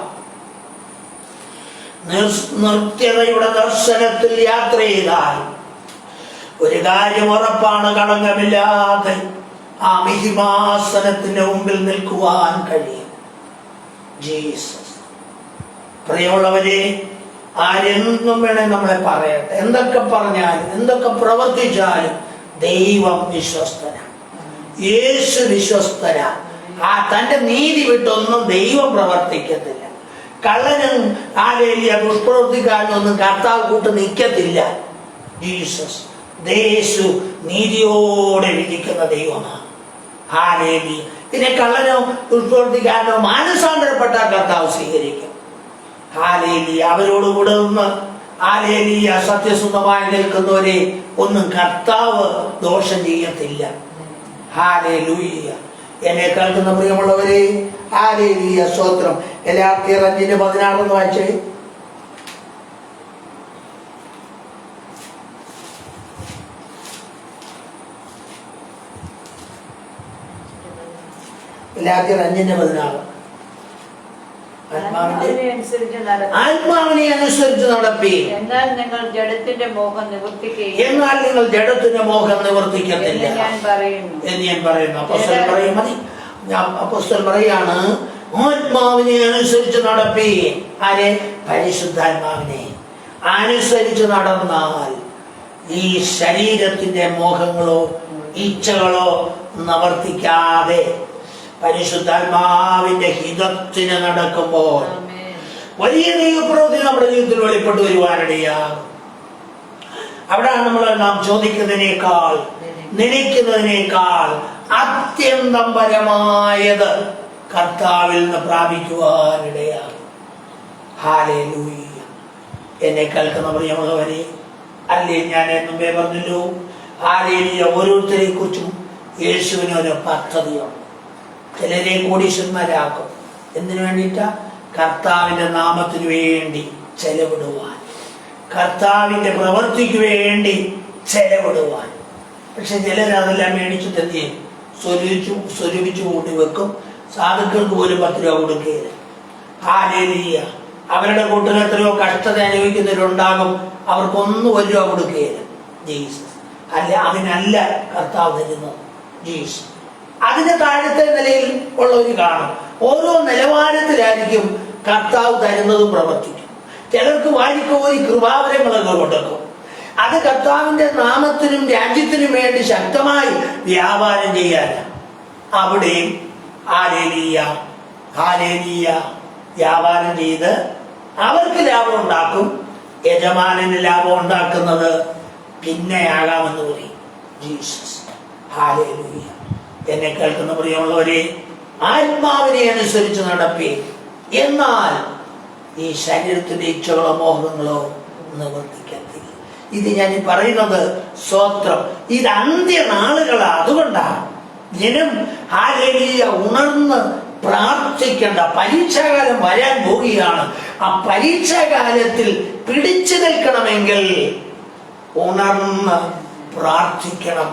A: നിത്യതയുടെ ദർശനത്തിൽ യാത്ര ചെയ്താൽ ഒരു കാര്യം ഉറപ്പാണ്, കളങ്കമില്ലാതെ ആ മഹിമാസനത്തിന്റെ മുമ്പിൽ നിൽക്കുവാൻ കഴിയും. ജീസസ്. പ്രിയമുള്ളവരെ, ആരെന്തും വേണേ നമ്മളെ പറയട്ടെ, എന്തൊക്കെ പറഞ്ഞാലും എന്തൊക്കെ പ്രവർത്തിച്ചാലും ദൈവം വിശ്വസ്തനാണ്, യേശു വിശ്വസ്തനാണ്. ആ തന്റെ നീതി വിട്ടൊന്നും ദൈവം പ്രവർത്തിക്കത്തില്ല. കള്ളനും ഹാലേലിയ ദുഷ്പ്രവർത്തിക്കാരനൊന്നും കർത്താവ് കൂട്ട് നിൽക്കത്തില്ല. ജീസസ് യേശു നീതിയോടെ വിധിക്കുന്ന ദൈവമാണ്. ഹാലേലിയ. പിന്നെ കള്ളനോ ദുഷ്പ്രവർത്തിക്കാരനോ മാനസാന്തരപ്പെട്ട കർത്താവ് സ്വീകരിക്കും. ഹാലേലിയ. അവരോടുകൂടെ നിന്ന് ഹാലേലിയ സത്യസന്ധമായി നിൽക്കുന്നവരെ ഒന്നും കർത്താവ് ദോഷം ചെയ്യത്തില്ല. ഹാലേലൂയ. എന്നെ കേൾക്കുന്ന പ്രിയമുള്ളവരെ, ഹാലേലൂയ, സ്തോത്രം. ഗലാത്യർ 5:16 വായിച്ചേ. ഗലാത്യർ 5:16. ആത്മാവിനെ അനുസരിച്ച് നടപ്പീൻ,
B: എന്നാൽ നിങ്ങൾ ജഡത്തിന്റെ മോഹം നിവർത്തിക്കുകയും
A: എന്നാൽ നിങ്ങൾ ജഡത്തിന്റെ മോഹം നിവർത്തിക്കത്തില്ല
B: എന്ന് ഞാൻ പറയുന്നു.
A: അപ്പോസ്തലൻ പറയും, മതി. അപ്പോസ്തലൻ പറയാണ്, ആത്മാവിനെ അനുസരിച്ച് നടപ്പീൻ. ആരെ? പരിശുദ്ധാത്മാവിനെ അനുസരിച്ച് നടന്നാൽ ഈ ശരീരത്തിന്റെ മോഹങ്ങളോ ഇച്ഛകളോ നിവർത്തിക്കാതെ പരിശുദ്ധാത്മാവിന്റെ ഹിതത്തിന് നടക്കുമ്പോൾ വലിയ ദൈവപ്രവൃത്തി നമ്മുടെ ജീവിതത്തിൽ വെളിപ്പെട്ടു വരുവാനിടയാകും. അവിടെയാണ് നാം ചോദിക്കുന്നതിനേക്കാൾ നനയ്ക്കുന്നതിനേക്കാൾ അത്യന്തം പരമായത് കർത്താവിൽ നിന്ന് പ്രാപിക്കുവാനിടയാകും. ഹല്ലേലൂയ. എന്നെ കേൾക്കുന്ന പ്രിയമുള്ളവരെ, അല്ലേ ഞാൻ മുമ്പേ പറഞ്ഞല്ലോ, ഹല്ലേലൂയ, ഓരോരുത്തരെ കുറിച്ചും യേശുവിന് ഒരു പദ്ധതിയുണ്ട്. ചിലരെ കോടീശ്വരന്മാരാക്കും. എന്തിനു വേണ്ടിയിട്ടാ? കർത്താവിന്റെ നാമത്തിനു വേണ്ടി ചെലവിടുവാൻ, കർത്താവിന്റെ പ്രവൃത്തിക്ക് വേണ്ടി ചെലവിടുവാൻ. പക്ഷെ ചിലരതെല്ലാം മേടിച്ചിട്ട് എന്ത് ചെയ്യും? സ്വരൂപിച്ചു കൂട്ടി വെക്കും. സാധുക്കൾക്ക് പോലും 10 രൂപ കൊടുക്കുകയില്ല. ഹല്ലേലൂയ. അവരുടെ കൂട്ടത്തിൽ എത്രയോ കഷ്ടത അനുഭവിക്കുന്നവരുണ്ടാകും, അവർക്കൊന്നും 1 രൂപ കൊടുക്കുകയില്ല. ജീസസ് അല്ല, അതിനല്ല കർത്താവ് തരുന്നത്. ജീസസ് അതിന്റെ താഴത്തെ നിലയിൽ ഉള്ളവർ കാണും. ഓരോ നിലവാരത്തിലായിരിക്കും കർത്താവ് തരുന്നതും പ്രവർത്തിക്കും. ചിലർക്ക് വാരിക്കോരി കൃപാവരങ്ങളൊക്കെ കൊടുക്കും. അത് കർത്താവിന്റെ നാമത്തിനും രാജ്യത്തിനും വേണ്ടി ശക്തമായി വ്യാപാരം ചെയ്യാനാണ്. അവിടെയും ഹല്ലേലൂയ ഹല്ലേലൂയ വ്യാപാരം ചെയ്ത് അവർക്ക് ലാഭം ഉണ്ടാക്കും. യജമാനന് ലാഭം ഉണ്ടാക്കുന്നത് പിന്നെയാകാമെന്ന് പറയും. Jesus hallelujah. എന്നെ കേൾക്കുന്ന പ്രിയമുള്ളവരെ, ആത്മാവിനെ അനുസരിച്ച് നടപ്പീൻ, എന്നാൽ ഈ ശരീരത്തിന്റെ ഇച്ഛകളോ മോഹങ്ങളോ നിവർത്തിക്കത്തില്ല. ഇത് ഞാൻ പറയുന്നത് സ്വത്രം, ഇത് അന്ത്യനാളുകളാ. അതുകൊണ്ടാണ് ജനം ഹല്ലേലൂയ ഉണർന്ന് പ്രാർത്ഥിക്കേണ്ട. പരീക്ഷാകാലം വരാൻ പോവുകയാണ്. ആ പരീക്ഷാകാലത്തിൽ പിടിച്ചു നിൽക്കണമെങ്കിൽ ഉണർന്ന് പ്രാർത്ഥിക്കണം.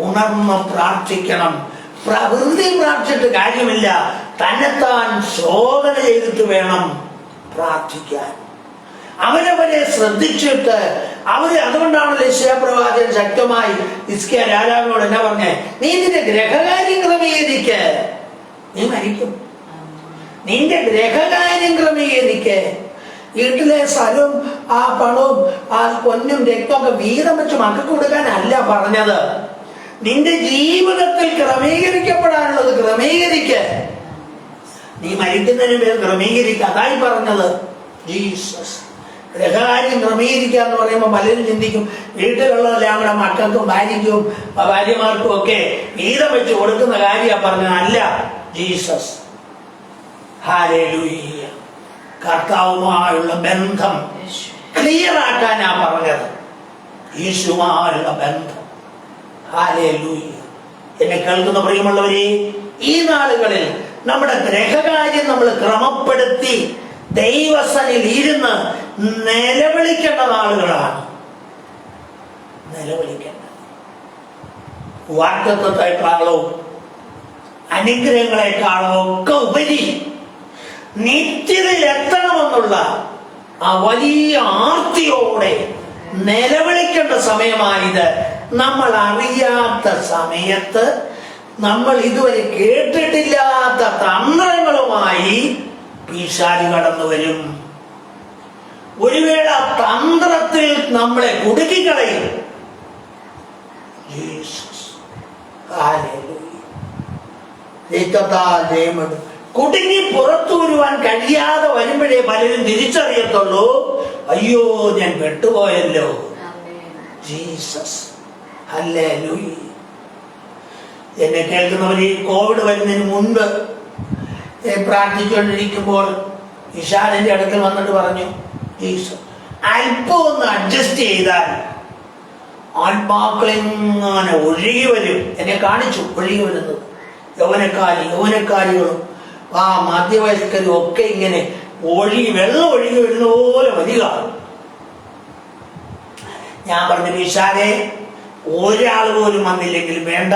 A: ഉണർന്ന് പ്രാർത്ഥിക്കണം. വെറുതെ പ്രാർത്ഥിച്ചിട്ട് കാര്യമില്ല. തന്നെത്താൻ ശോധന ചെയ്തിട്ട് വേണം പ്രാർത്ഥിക്കാൻ. അവരവരെ ശ്രദ്ധിച്ചിട്ട് അതുകൊണ്ടാണ് യെശയ്യാ പ്രവാചകൻ ശക്തമായി ഹിസ്കിയ രാജാവിനോട് എന്നാ പറഞ്ഞേ? നീ നിന്റെ ഗ്രഹകാര്യം ക്രമീകരിക്ക, നീ മരിക്കും. നിന്റെ ഗ്രഹകാര്യം ക്രമീകരിക്ക. വീട്ടിലെ സ്ഥലവും ആ പണവും ആ പൊന്നും രക്തമൊക്കെ വീതം വെച്ച് മക്കൾക്ക് കൊടുക്കാനല്ല പറഞ്ഞത്. നിന്റെ ജീവിതത്തിൽ ക്രമീകരിക്കപ്പെടാനുള്ളത് ക്രമീകരിക്ക. നീ മരിക്കുന്നതിന് പേര് ക്രമീകരിക്ക, അതായി പറഞ്ഞത്. ജീസസ്. ഗ്രഹകാര്യം ക്രമീകരിക്കുക എന്ന് പറയുമ്പോൾ പലരും ചിന്തിക്കും വീട്ടിലുള്ളതെല്ലാം കൂടെ മക്കൾക്കും ഭാര്യയ്ക്കും ഭാര്യമാർക്കും ഒക്കെ വീതം വെച്ച് കൊടുക്കുന്ന കാര്യമാണ് പറഞ്ഞത്. അല്ല, ജീസസ്. ഹല്ലേലൂയ. കർത്താവുമായുള്ള ബന്ധം ക്ലിയർ ആക്കാനാ പറഞ്ഞത്. യേശുവുമായുള്ള ബന്ധം. ഹല്ലേലൂയ. എന്നെ കേൾക്കുന്ന പ്രിയമുള്ളവരെ, ഈ നാളുകളിൽ നമ്മുടെ ഗ്രഹകാര്യം നമ്മൾ ക്രമപ്പെടുത്തി ദൈവസനിൽ ഇരുന്ന് നിലവിളിക്കേണ്ട നാളുകളാണ്. നിലവിളിക്കേണ്ട വാഗ്ദത്തത്തെക്കാളോ അനുഗ്രഹങ്ങളെക്കാളോ ഒക്കെ ഉപരി നിത്യതയിൽ എത്തണമെന്നുള്ള ആ വലിയ ആർത്തിയോടെ നിലവിളിക്കേണ്ട സമയമായത്. നമ്മൾ അറിയാത്ത സമയത്ത് നമ്മൾ ഇതുവരെ കേട്ടിട്ടില്ലാത്ത തന്ത്രങ്ങളുമായി പിശാച് കടന്നു വരും. ഒരു വേള തന്ത്രത്തിൽ നമ്മളെ കുടുക്കിക്കളയും. കുടുങ്ങി പുറത്തു വരുവാൻ കഴിയാതെ വരുമ്പോൾ പലരും തിരിച്ചറിയത്തുള്ളൂ, അയ്യോ ഞാൻ പെട്ടുപോയല്ലോ.
B: ആമേൻ.
A: Jesus, hallelujah. എന്നെ കേൾക്കുന്നവര് ഈ കോവിഡ് വരുന്നതിന് മുൻപ് പ്രാർത്ഥിച്ചുകൊണ്ടിരിക്കുമ്പോൾ വിശാലിന്റെ അടുക്കൽ വന്നിട്ട് പറഞ്ഞു, ജീസസ് അല്പം ഒന്ന് അഡ്ജസ്റ്റ് ചെയ്താൽ ആത്മാക്കളെങ്ങനെ ഒഴുകി വരും. എന്നെ കാണിച്ചു ഒഴുകി വരുന്നത്. യൗവനക്കാരികളും ആ മധ്യവയസ്കരും ഒക്കെ ഇങ്ങനെ വെള്ളം ഒഴുകി വരുന്ന പോലെ വരിക. ഞാൻ പറഞ്ഞു, വിശാലെ ഒരാൾ പോലും വന്നില്ലെങ്കിൽ വേണ്ട,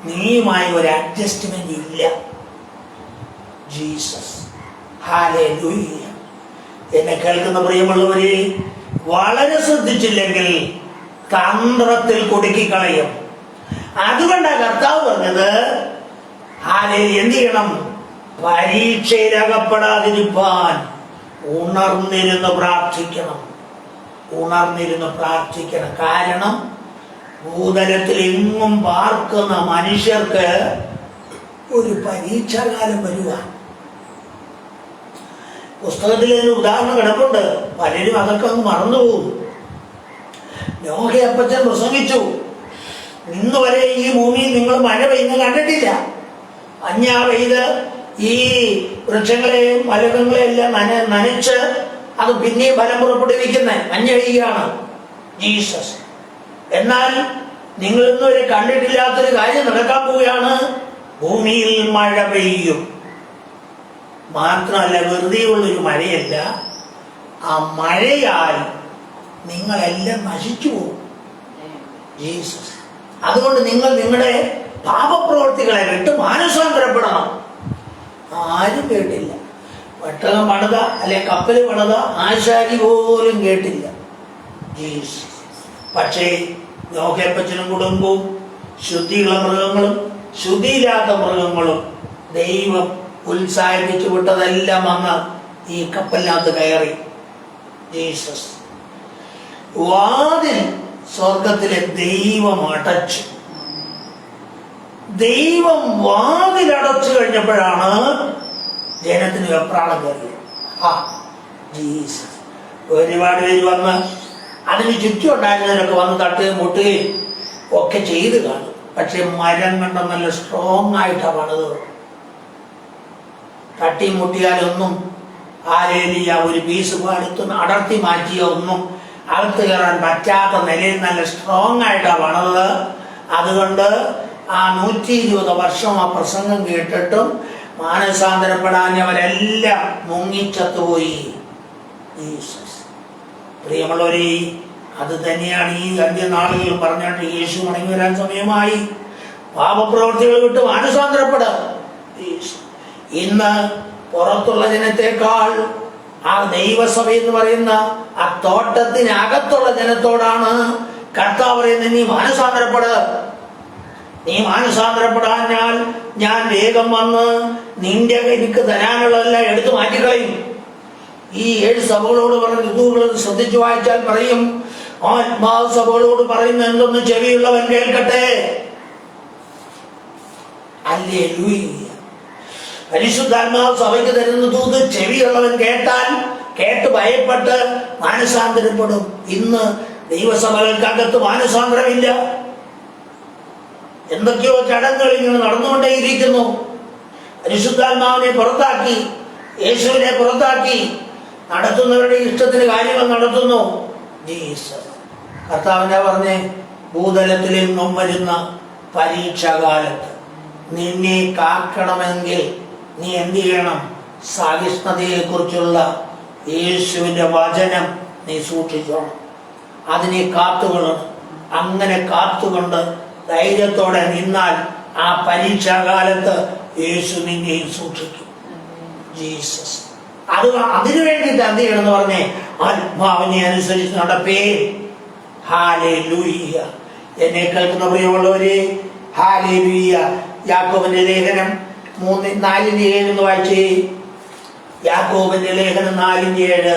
A: നീയുമായി ഒരു അഡ്ജസ്റ്റ്മെന്റ് ഇല്ല. Jesus, hallelujah. എന്നെ കേൾക്കുന്ന പ്രിയമുള്ളവരെ, വളരെ ശ്രദ്ധിച്ചില്ലെങ്കിൽ തന്ത്രത്തിൽ കുടുക്കിക്കളയും. അതുകൊണ്ടാണ് കർത്താവ് പറഞ്ഞത്, എന്ത് ചെയ്യണം? പരീക്ഷയിൽ അകപ്പെടാതിരിപ്പാൻ ഉണർന്നിരുന്ന് പ്രാർത്ഥിക്കണം. കാരണം ഭൂതലത്തിൽ എങ്ങും പാർക്കുന്ന മനുഷ്യർക്ക് ഒരു പരീക്ഷാകാലം വരുവാൻ. പുസ്തകത്തിൽ ഇതിന് ഉദാഹരണം കിടപ്പുണ്ട്, പലരും അതൊക്കെ അങ്ങ് മറന്നുപോകും. നോഹയപ്പച്ചൻ പ്രസംഗിച്ചു, ഇന്ന് വരെ ഈ ഭൂമിയിൽ നിങ്ങൾ മഴ പെയ്യുന്ന കണ്ടിട്ടില്ല. മഞ്ഞ പെയ്ത് ഈ വൃക്ഷങ്ങളെയും മലകളെയും എല്ലാം നനച്ച് അത് പിന്നെയും ഫലം പുറപ്പെടുവിക്കുന്ന മഞ്ഞ പെയ്യാണ്. ജീസസ്. എന്നാൽ നിങ്ങൾ ഇന്നുവരെ കണ്ടിട്ടില്ലാത്തൊരു കാര്യം നടക്കാൻ പോവുകയാണ്. ഭൂമിയിൽ മഴ പെയ്യും. മാത്രമല്ല, വെറുതെ ഉള്ളൊരു മഴയല്ല, ആ മഴയാൽ നിങ്ങളെല്ലാം നശിച്ചു പോകും. ജീസസ്. അതുകൊണ്ട് നിങ്ങൾ നിങ്ങളുടെ പാപപ്രവൃത്തികളെ വിട്ട് മാനസാന്തരപ്പെടണം. ആരും കേട്ടില്ല. ഒട്ടകം പണിത അല്ലെ കപ്പൽ പണിത ആശാരി പോലും കേട്ടില്ല. ജീസസ്. പക്ഷേ നോഹയപ്പച്ചനും കുടുംബവും, ശുദ്ധിയുള്ള മൃഗങ്ങളും ശുദ്ധിയില്ലാത്ത മൃഗങ്ങളും ദൈവം ഉത്സാഹിപ്പിച്ചു വിട്ടതെല്ലാം വന്ന് ഈ കപ്പലിനകത്ത് കയറി. ജീസസ്. വാതിൽ സ്വർഗത്തിലെ ദൈവം അടച്ചു. ദൈവം വാതിലടച്ചു കഴിഞ്ഞപ്പോഴാണ് ജനത്തിന് വെപ്രാളം കയറിയത്. ജീസസ്. ഒരുപാട് പേര് വന്ന് അതിന് ചുറ്റും ഉണ്ടായിരുന്നവരൊക്കെ വന്ന് തട്ടുകയും മുട്ടുകയും ഒക്കെ ചെയ്ത് കാണും. പക്ഷെ മരം കണ്ട നല്ല സ്ട്രോങ് ആയിട്ടാണ് പണിത്. തട്ടി മുട്ടിയാലൊന്നും ആരേലിയ ഒരു പീസ് അടർത്തി മാറ്റിയ ഒന്നും അകത്ത് കയറാൻ പറ്റാത്ത നിലയിൽ നല്ല സ്ട്രോങ് ആയിട്ടാണ് പണിത്. അതുകൊണ്ട് ആ 120 വർഷം ആ പ്രസംഗം കേട്ടിട്ടും മാനസാന്തരപ്പെടാഞ്ഞവരെല്ലാം മുങ്ങിച്ചത്തുപോയി. ജീസസ്. പ്രിയമുള്ളവരെ, അത് തന്നെയാണ് ഈ അന്ത്യനാളുകളിൽ പറഞ്ഞിട്ട് യേശു മടങ്ങി വരാൻ സമയമായി. പാപപ്രവൃത്തികൾ വിട്ട് മാനസാന്തരപ്പെടാം. ഇന്ന് പുറത്തുള്ള ജനത്തെക്കാൾ ആ ദൈവസഭ എന്ന് പറയുന്ന ആ തോട്ടത്തിനകത്തുള്ള ജനത്തോടാണ് കർത്താവ് പറയുന്നത്, നീ മാനസാന്തരപ്പെട്. നീ മാനസാന്തരപ്പെടാഞ്ഞാൽ ഞാൻ വേഗം വന്ന് നിന്റെ എനിക്ക് തരാനുള്ളതെല്ലാം എടുത്തു മാറ്റിക്കളയും. ഈ 7 സഭകളോട് പറഞ്ഞ ഋതുക്കൾ ശ്രദ്ധിച്ചു വായിച്ചാൽ പറയും, ആത്മാവ് സഭകളോട് പറയുന്ന എന്തൊന്ന് ചെവിയുള്ളവൻ കേൾക്കട്ടെ. ഹല്ലേലൂയ. പരിശുദ്ധാത്മാവ് സഭയ്ക്ക് തരുന്ന ദൂത് ചെവിയുള്ളവൻ കേട്ടാൽ കേട്ട് ഭയപ്പെട്ട് മാനസാന്തരപ്പെടും. ഇന്ന് ദൈവസഭകൾക്കകത്ത് മാനസാന്തരമില്ല. എന്തൊക്കെയോ ചടങ്ങുകൾ ഇങ്ങനെ നടന്നുകൊണ്ടേയിരിക്കുന്നു. പരിശുദ്ധാത്മാവിനെ പുറത്താക്കി, യേശുവിനെ പുറത്താക്കി നടത്തുന്നവരുടെ ഇഷ്ടത്തിന് കാര്യങ്ങൾ നടത്തുന്നു. ജീസസ്. കർത്താവിനെ പറഞ്ഞേ, ഭൂതലത്തിൽ നിന്നും വരുന്ന പരീക്ഷാകാലത്ത് നിന്നെ കാക്കണമെങ്കിൽ നീ എന്ത് ചെയ്യണം? സഹിഷ്ണുതയെ കുറിച്ചുള്ള യേശുവിന്റെ വചനം നീ സൂക്ഷിച്ചോണം. അതിനെ കാത്തുകൊള്ളണം. അങ്ങനെ കാത്തുകൊണ്ട് ധൈര്യത്തോടെ നിന്നാൽ ആ പരീക്ഷാകാലത്ത് യേശു നിന്നെയും സൂക്ഷിക്കും. ജീസസ്. അതിനു വേണ്ടിയിട്ട് എന്ത് ചെയ്യണമെന്ന് പറഞ്ഞേ, ആത്മാവിനെ അനുസരിച്ച് നടപ്പേ. ഹല്ലേലൂയ. എന്നെ കേൾക്കുന്ന പ്രിയമുള്ളവരെ, ഹല്ലേലൂയ. യാക്കോബിന്റെ ലേഖനം 4:7 എന്ന് വായിച്ചേ. യാക്കോബിന്റെ ലേഖനം 4:7.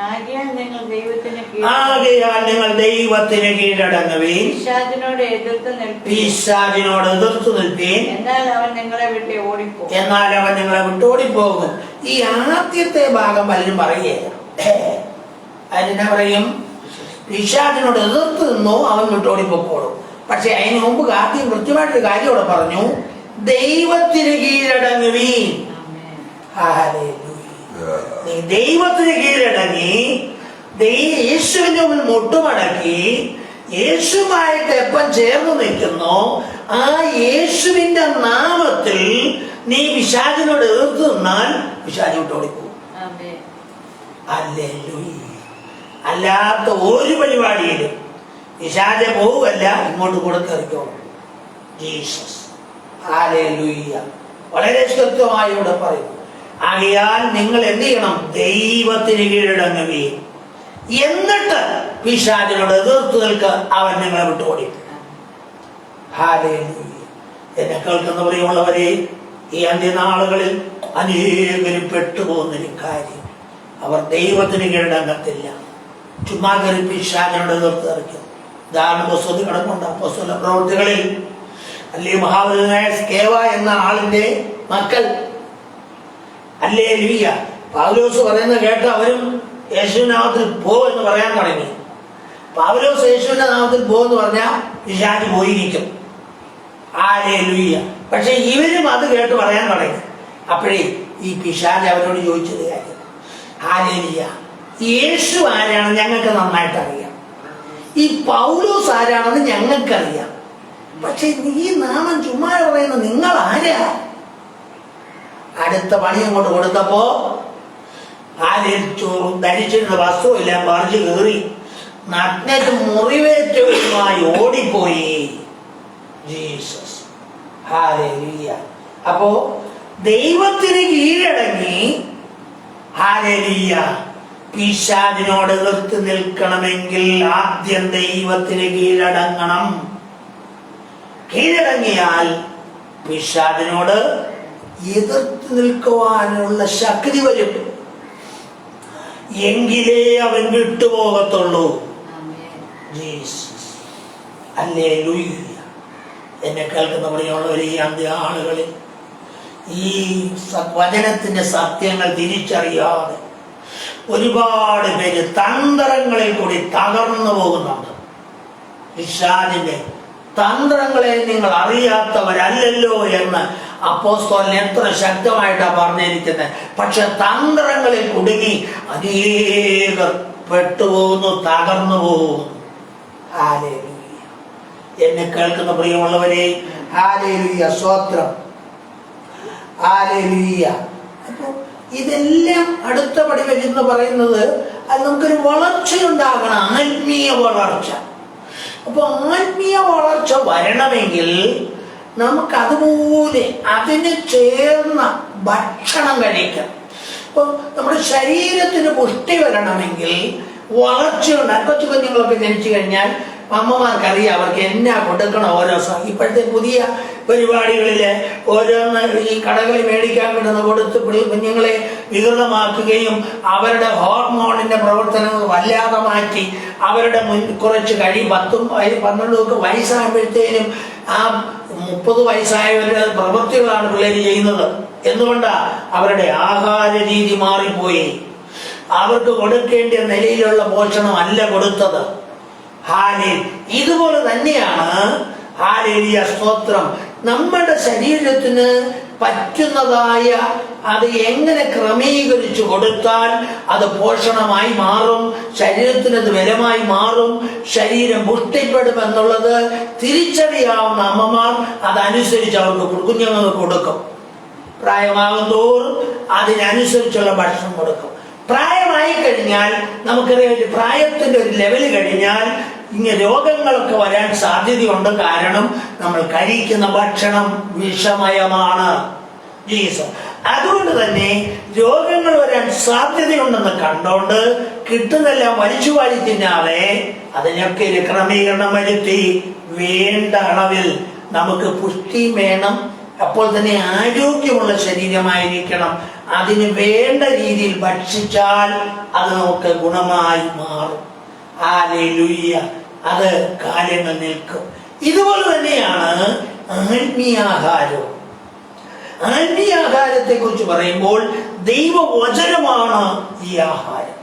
B: ആകയാൽ നിങ്ങൾ ദൈവത്തിന്
A: ആകയാൽ നിങ്ങൾ ദൈവത്തിന് കീഴടങ്ങുവീൻ,
B: പിശാചിനോട് എതിർത്ത് നിൽപ്പീൻ,
A: പിശാചിനോട് എതിർത്തു നിൽപ്പീൻ,
B: എന്നാൽ അവൻ നിങ്ങളെ വിട്ട് ഓടിപ്പോകും.
A: എന്നാൽ അവൻ നിങ്ങളെ വിട്ടോടിപ്പോകും. ഈ ആദ്യത്തെ ഭാഗം പലരും പറയുകയില്ല. അതിനെന്താ പറയും? പിശാചിനോട് എതിർത്ത് നിന്നോ അവൻ വിട്ടോടിപ്പോക്കോളും. പക്ഷെ അതിന് മുമ്പ് ആദ്യം കൃത്യമായിട്ടൊരു കാര്യം അവിടെ പറഞ്ഞു, ദൈവത്തിന് കീഴടങ്ങുവീൻ. നീ ദൈവത്തിന് കീഴടങ്ങി യേശുവിന്റെ മുമ്പിൽ മുട്ടുമടക്കി യേശുവായിട്ട് എപ്പം ചേർന്ന് നിൽക്കുന്നു, ആ യേശുവിന്റെ നാമത്തിൽ നീ പിശാചിനോട് എതിർത്ത് നിന്നാൽ പിശാച് വിട്ടോടിപ്പോകും. ഹല്ലേലൂയ. അല്ലാത്ത ഒരു പരിപാടിയിലും പിശാച് പോവുകയല്ല, ഇങ്ങോട്ട് കൊടുത്തെറിക്കോളും. ജീസസ്. ഹല്ലേലൂയ. വളരെ ശക്തമായി ഇവിടെ പറയും. ആകയാൽ നിങ്ങൾ എന്ത് ചെയ്യണം? ദൈവത്തിന് കീഴടങ്ങുകയും എന്നിട്ട് പിശാചിനോട് എതിർത്ത് നിൽക്കുക, അവൻ നിങ്ങളെ വിട്ടോടി. ഹല്ലേലൂയ. എന്നെ കേൾക്കുന്ന പ്രിയമുള്ളവരെ, ഈ അന്ത്യനാളുകളിൽ അനേകരും പെട്ടുപോകുന്നൊരു കാര്യം, അവർ ദൈവത്തിന് കീഴടങ്ങത്തില്ല. ചുമ്മാ കയറി പിശാചിനോട് എതിർത്ത് നിൽക്കും. ഉദാഹരണ പുസ്തകത്തിൽ കിടക്കുന്നുണ്ട്. അപ്പോസ്തല പ്രവൃത്തികളിൽ അല്ലേ മഹാവീരനായ സ്കേവ എന്ന ആളിന്റെ മക്കൾ, ഹല്ലേലൂയ, പൗലോസ് പറയുന്നത് കേട്ട് അവരും യേശുവിന്റെ നാമത്തിൽ പോ എന്ന് പറയാൻ തുടങ്ങി. പൗലോസ് യേശുവിന്റെ നാമത്തിൽ പോ എന്ന് പറഞ്ഞാൽ പിശാച് പോയിരിക്കും. ഹല്ലേലൂയ. പക്ഷെ ഇവരും അത് കേട്ട് പറയാൻ തുടങ്ങി. അപ്പോഴേ ഈ പിശാച് അവരോട് ചോദിച്ചത് കാര്യം, ഹല്ലേലൂയ, യേശു ആരാണ് ഞങ്ങൾക്ക് നന്നായിട്ട് അറിയാം, ഈ പൗലോസ് ആരാണെന്ന് ഞങ്ങൾക്കറിയാം, പക്ഷെ ഈ നാമം ചുമ്മാ പറയുന്നത് നിങ്ങൾ ആരാ? അടുത്ത പണി അങ്ങോട്ട് കൊടുത്തപ്പോ ധരിച്ചിരുന്ന വസ്തുവെല്ലാം പറിച്ചു കയറി നഗ്നറ്റ് മുറിവേറ്റവരുമായി ഓടിപ്പോയി. ജീസസ്. ഹല്ലേലൂയ. അപ്പോ ദൈവത്തിന് കീഴടങ്ങി, ഹല്ലേലൂയ, പിശാചിനോട് എതിർത്ത് നിൽക്കണമെങ്കിൽ ആദ്യം ദൈവത്തിന് കീഴടങ്ങണം. കീഴടങ്ങിയാൽ പിശാചിനോട് എതിർത്ത് നിൽക്കുവാനുള്ള ശക്തി വരും. എങ്കിലേ അവൻ വിട്ടുപോകത്തുള്ളൂ. ജീസസ്. ഹല്ലേലൂയ. എന്നെ കേൾക്കുന്ന പ്രിയമുള്ളവരെ, ഈ അന്ത്യാളുകളിൽ ഈ വചനത്തിന്റെ സത്യങ്ങൾ തിരിച്ചറിയാതെ ഒരുപാട് പേര് തന്ത്രങ്ങളിൽ കൂടി തകർന്നു പോകുന്നുണ്ട്. പിശാചിന്റെ തന്ത്രങ്ങളെ നിങ്ങൾ അറിയാത്തവരല്ലല്ലോ എന്ന് അപ്പോസ്തലൻ എത്ര ശക്തമായിട്ടാണ് പറഞ്ഞിരിക്കുന്നത്. പക്ഷെ തന്ത്രങ്ങളിൽ കുടുങ്ങി അനേകർ പെട്ടുപോകുന്നു, തകർന്നു പോകുന്നു. ഹല്ലേലൂയ. എന്നെ കേൾക്കുന്ന പ്രിയമുള്ളവരെ, ഹല്ലേലൂയ, സ്തോത്രം. ഹല്ലേലൂയ. അപ്പൊ ഇതെല്ലാം അടുത്ത പടി വെച്ചെന്ന് പറയുന്നത്, അത് നമുക്കൊരു വളർച്ചയുണ്ടാകണം, ആത്മീയ വളർച്ച. അപ്പൊ ആത്മീയ വളർച്ച വരണമെങ്കിൽ നമുക്ക് അതുപോലെ അതിന് ചേർന്ന ഭക്ഷണം കഴിക്കാം. അപ്പൊ നമ്മുടെ ശരീരത്തിന് പുഷ്ടി വരണമെങ്കിൽ വളർച്ചയുണ്ട്. കൊച്ചു കുഞ്ഞുങ്ങളൊക്കെ ജനിച്ചു കഴിഞ്ഞാൽ അമ്മമാർക്കറിയാം അവർക്ക് എന്നാ കൊടുക്കണം ഓരോ ഇപ്പോഴത്തെ പുതിയ പരിപാടികളില് ഓരോന്ന് ഈ കടകളിൽ മേടിക്കാൻ കിട്ടുന്ന കൊടുത്ത് കുഞ്ഞുങ്ങളെ വികൃതമാക്കുകയും അവരുടെ ഹോർമോണിന്റെ പ്രവർത്തനങ്ങൾ വല്ലാതെ മാറ്റി അവരുടെ കുറച്ച് 10-12 വയസ്സാകുമ്പോഴത്തേനും ആ 30 വയസ്സായവരുടെ പ്രവൃത്തികളാണ് പിള്ളേർ ചെയ്യുന്നത്. എന്തുകൊണ്ടാ? അവരുടെ ആഹാര രീതി മാറിപ്പോയി. അവർക്ക് കൊടുക്കേണ്ട നിലയിലുള്ള പോഷണം അല്ല കൊടുത്തത്. ഇതുപോലെ തന്നെയാണ് ഹല്ലേലൂയ, സ്തോത്രം, നമ്മുടെ ശരീരത്തിന് പറ്റുന്നതായ അത് എങ്ങനെ ക്രമീകരിച്ചു കൊടുത്താൽ അത് പോഷണമായി മാറും, ശരീരത്തിന് അത് ബലമായി മാറും, ശരീരം പുഷ്ടിപ്പെടും എന്നുള്ളത് തിരിച്ചറിയാവുന്ന അമ്മമാർ അതനുസരിച്ച് അവർക്ക് കുഞ്ഞുങ്ങൾക്ക് കൊടുക്കും. പ്രായമാകും തോറും അതിനനുസരിച്ചുള്ള ഭക്ഷണം കൊടുക്കും. പ്രായമായി കഴിഞ്ഞാൽ നമുക്കറിയാം, പ്രായത്തിന്റെ ഒരു ലെവല് കഴിഞ്ഞാൽ ഇങ്ങനെ രോഗങ്ങളൊക്കെ വരാൻ സാധ്യതയുണ്ട്. കാരണം നമ്മൾ കഴിക്കുന്ന ഭക്ഷണം വിഷമയമാണ്. ജീസസ്. അതുകൊണ്ട് തന്നെ രോഗങ്ങൾ വരാൻ സാധ്യതയുണ്ടെന്ന് കണ്ടോണ്ട് കിട്ടുന്നെല്ലാം വലിച്ചു വാരി തിന്നാതെ അതിനൊക്കെ ഒരു ക്രമീകരണം വരുത്തി വേണ്ട അളവിൽ നമുക്ക് പുഷ്ടി വേണം, അപ്പോൾ തന്നെ ആരോഗ്യമുള്ള ശരീരമായിരിക്കണം. അതിന് വേണ്ട രീതിയിൽ ഭക്ഷിച്ചാൽ അത് നമുക്ക് ഗുണമായി മാറും. ഹല്ലേലൂയ. അത് കാലങ്ങൾ നിൽക്കും. ഇതുപോലെ തന്നെയാണ് ആത്മീയാഹാരവും. ആത്മീയാഹാരത്തെ കുറിച്ച് പറയുമ്പോൾ ദൈവവചനമാണ് ഈ ആഹാരം.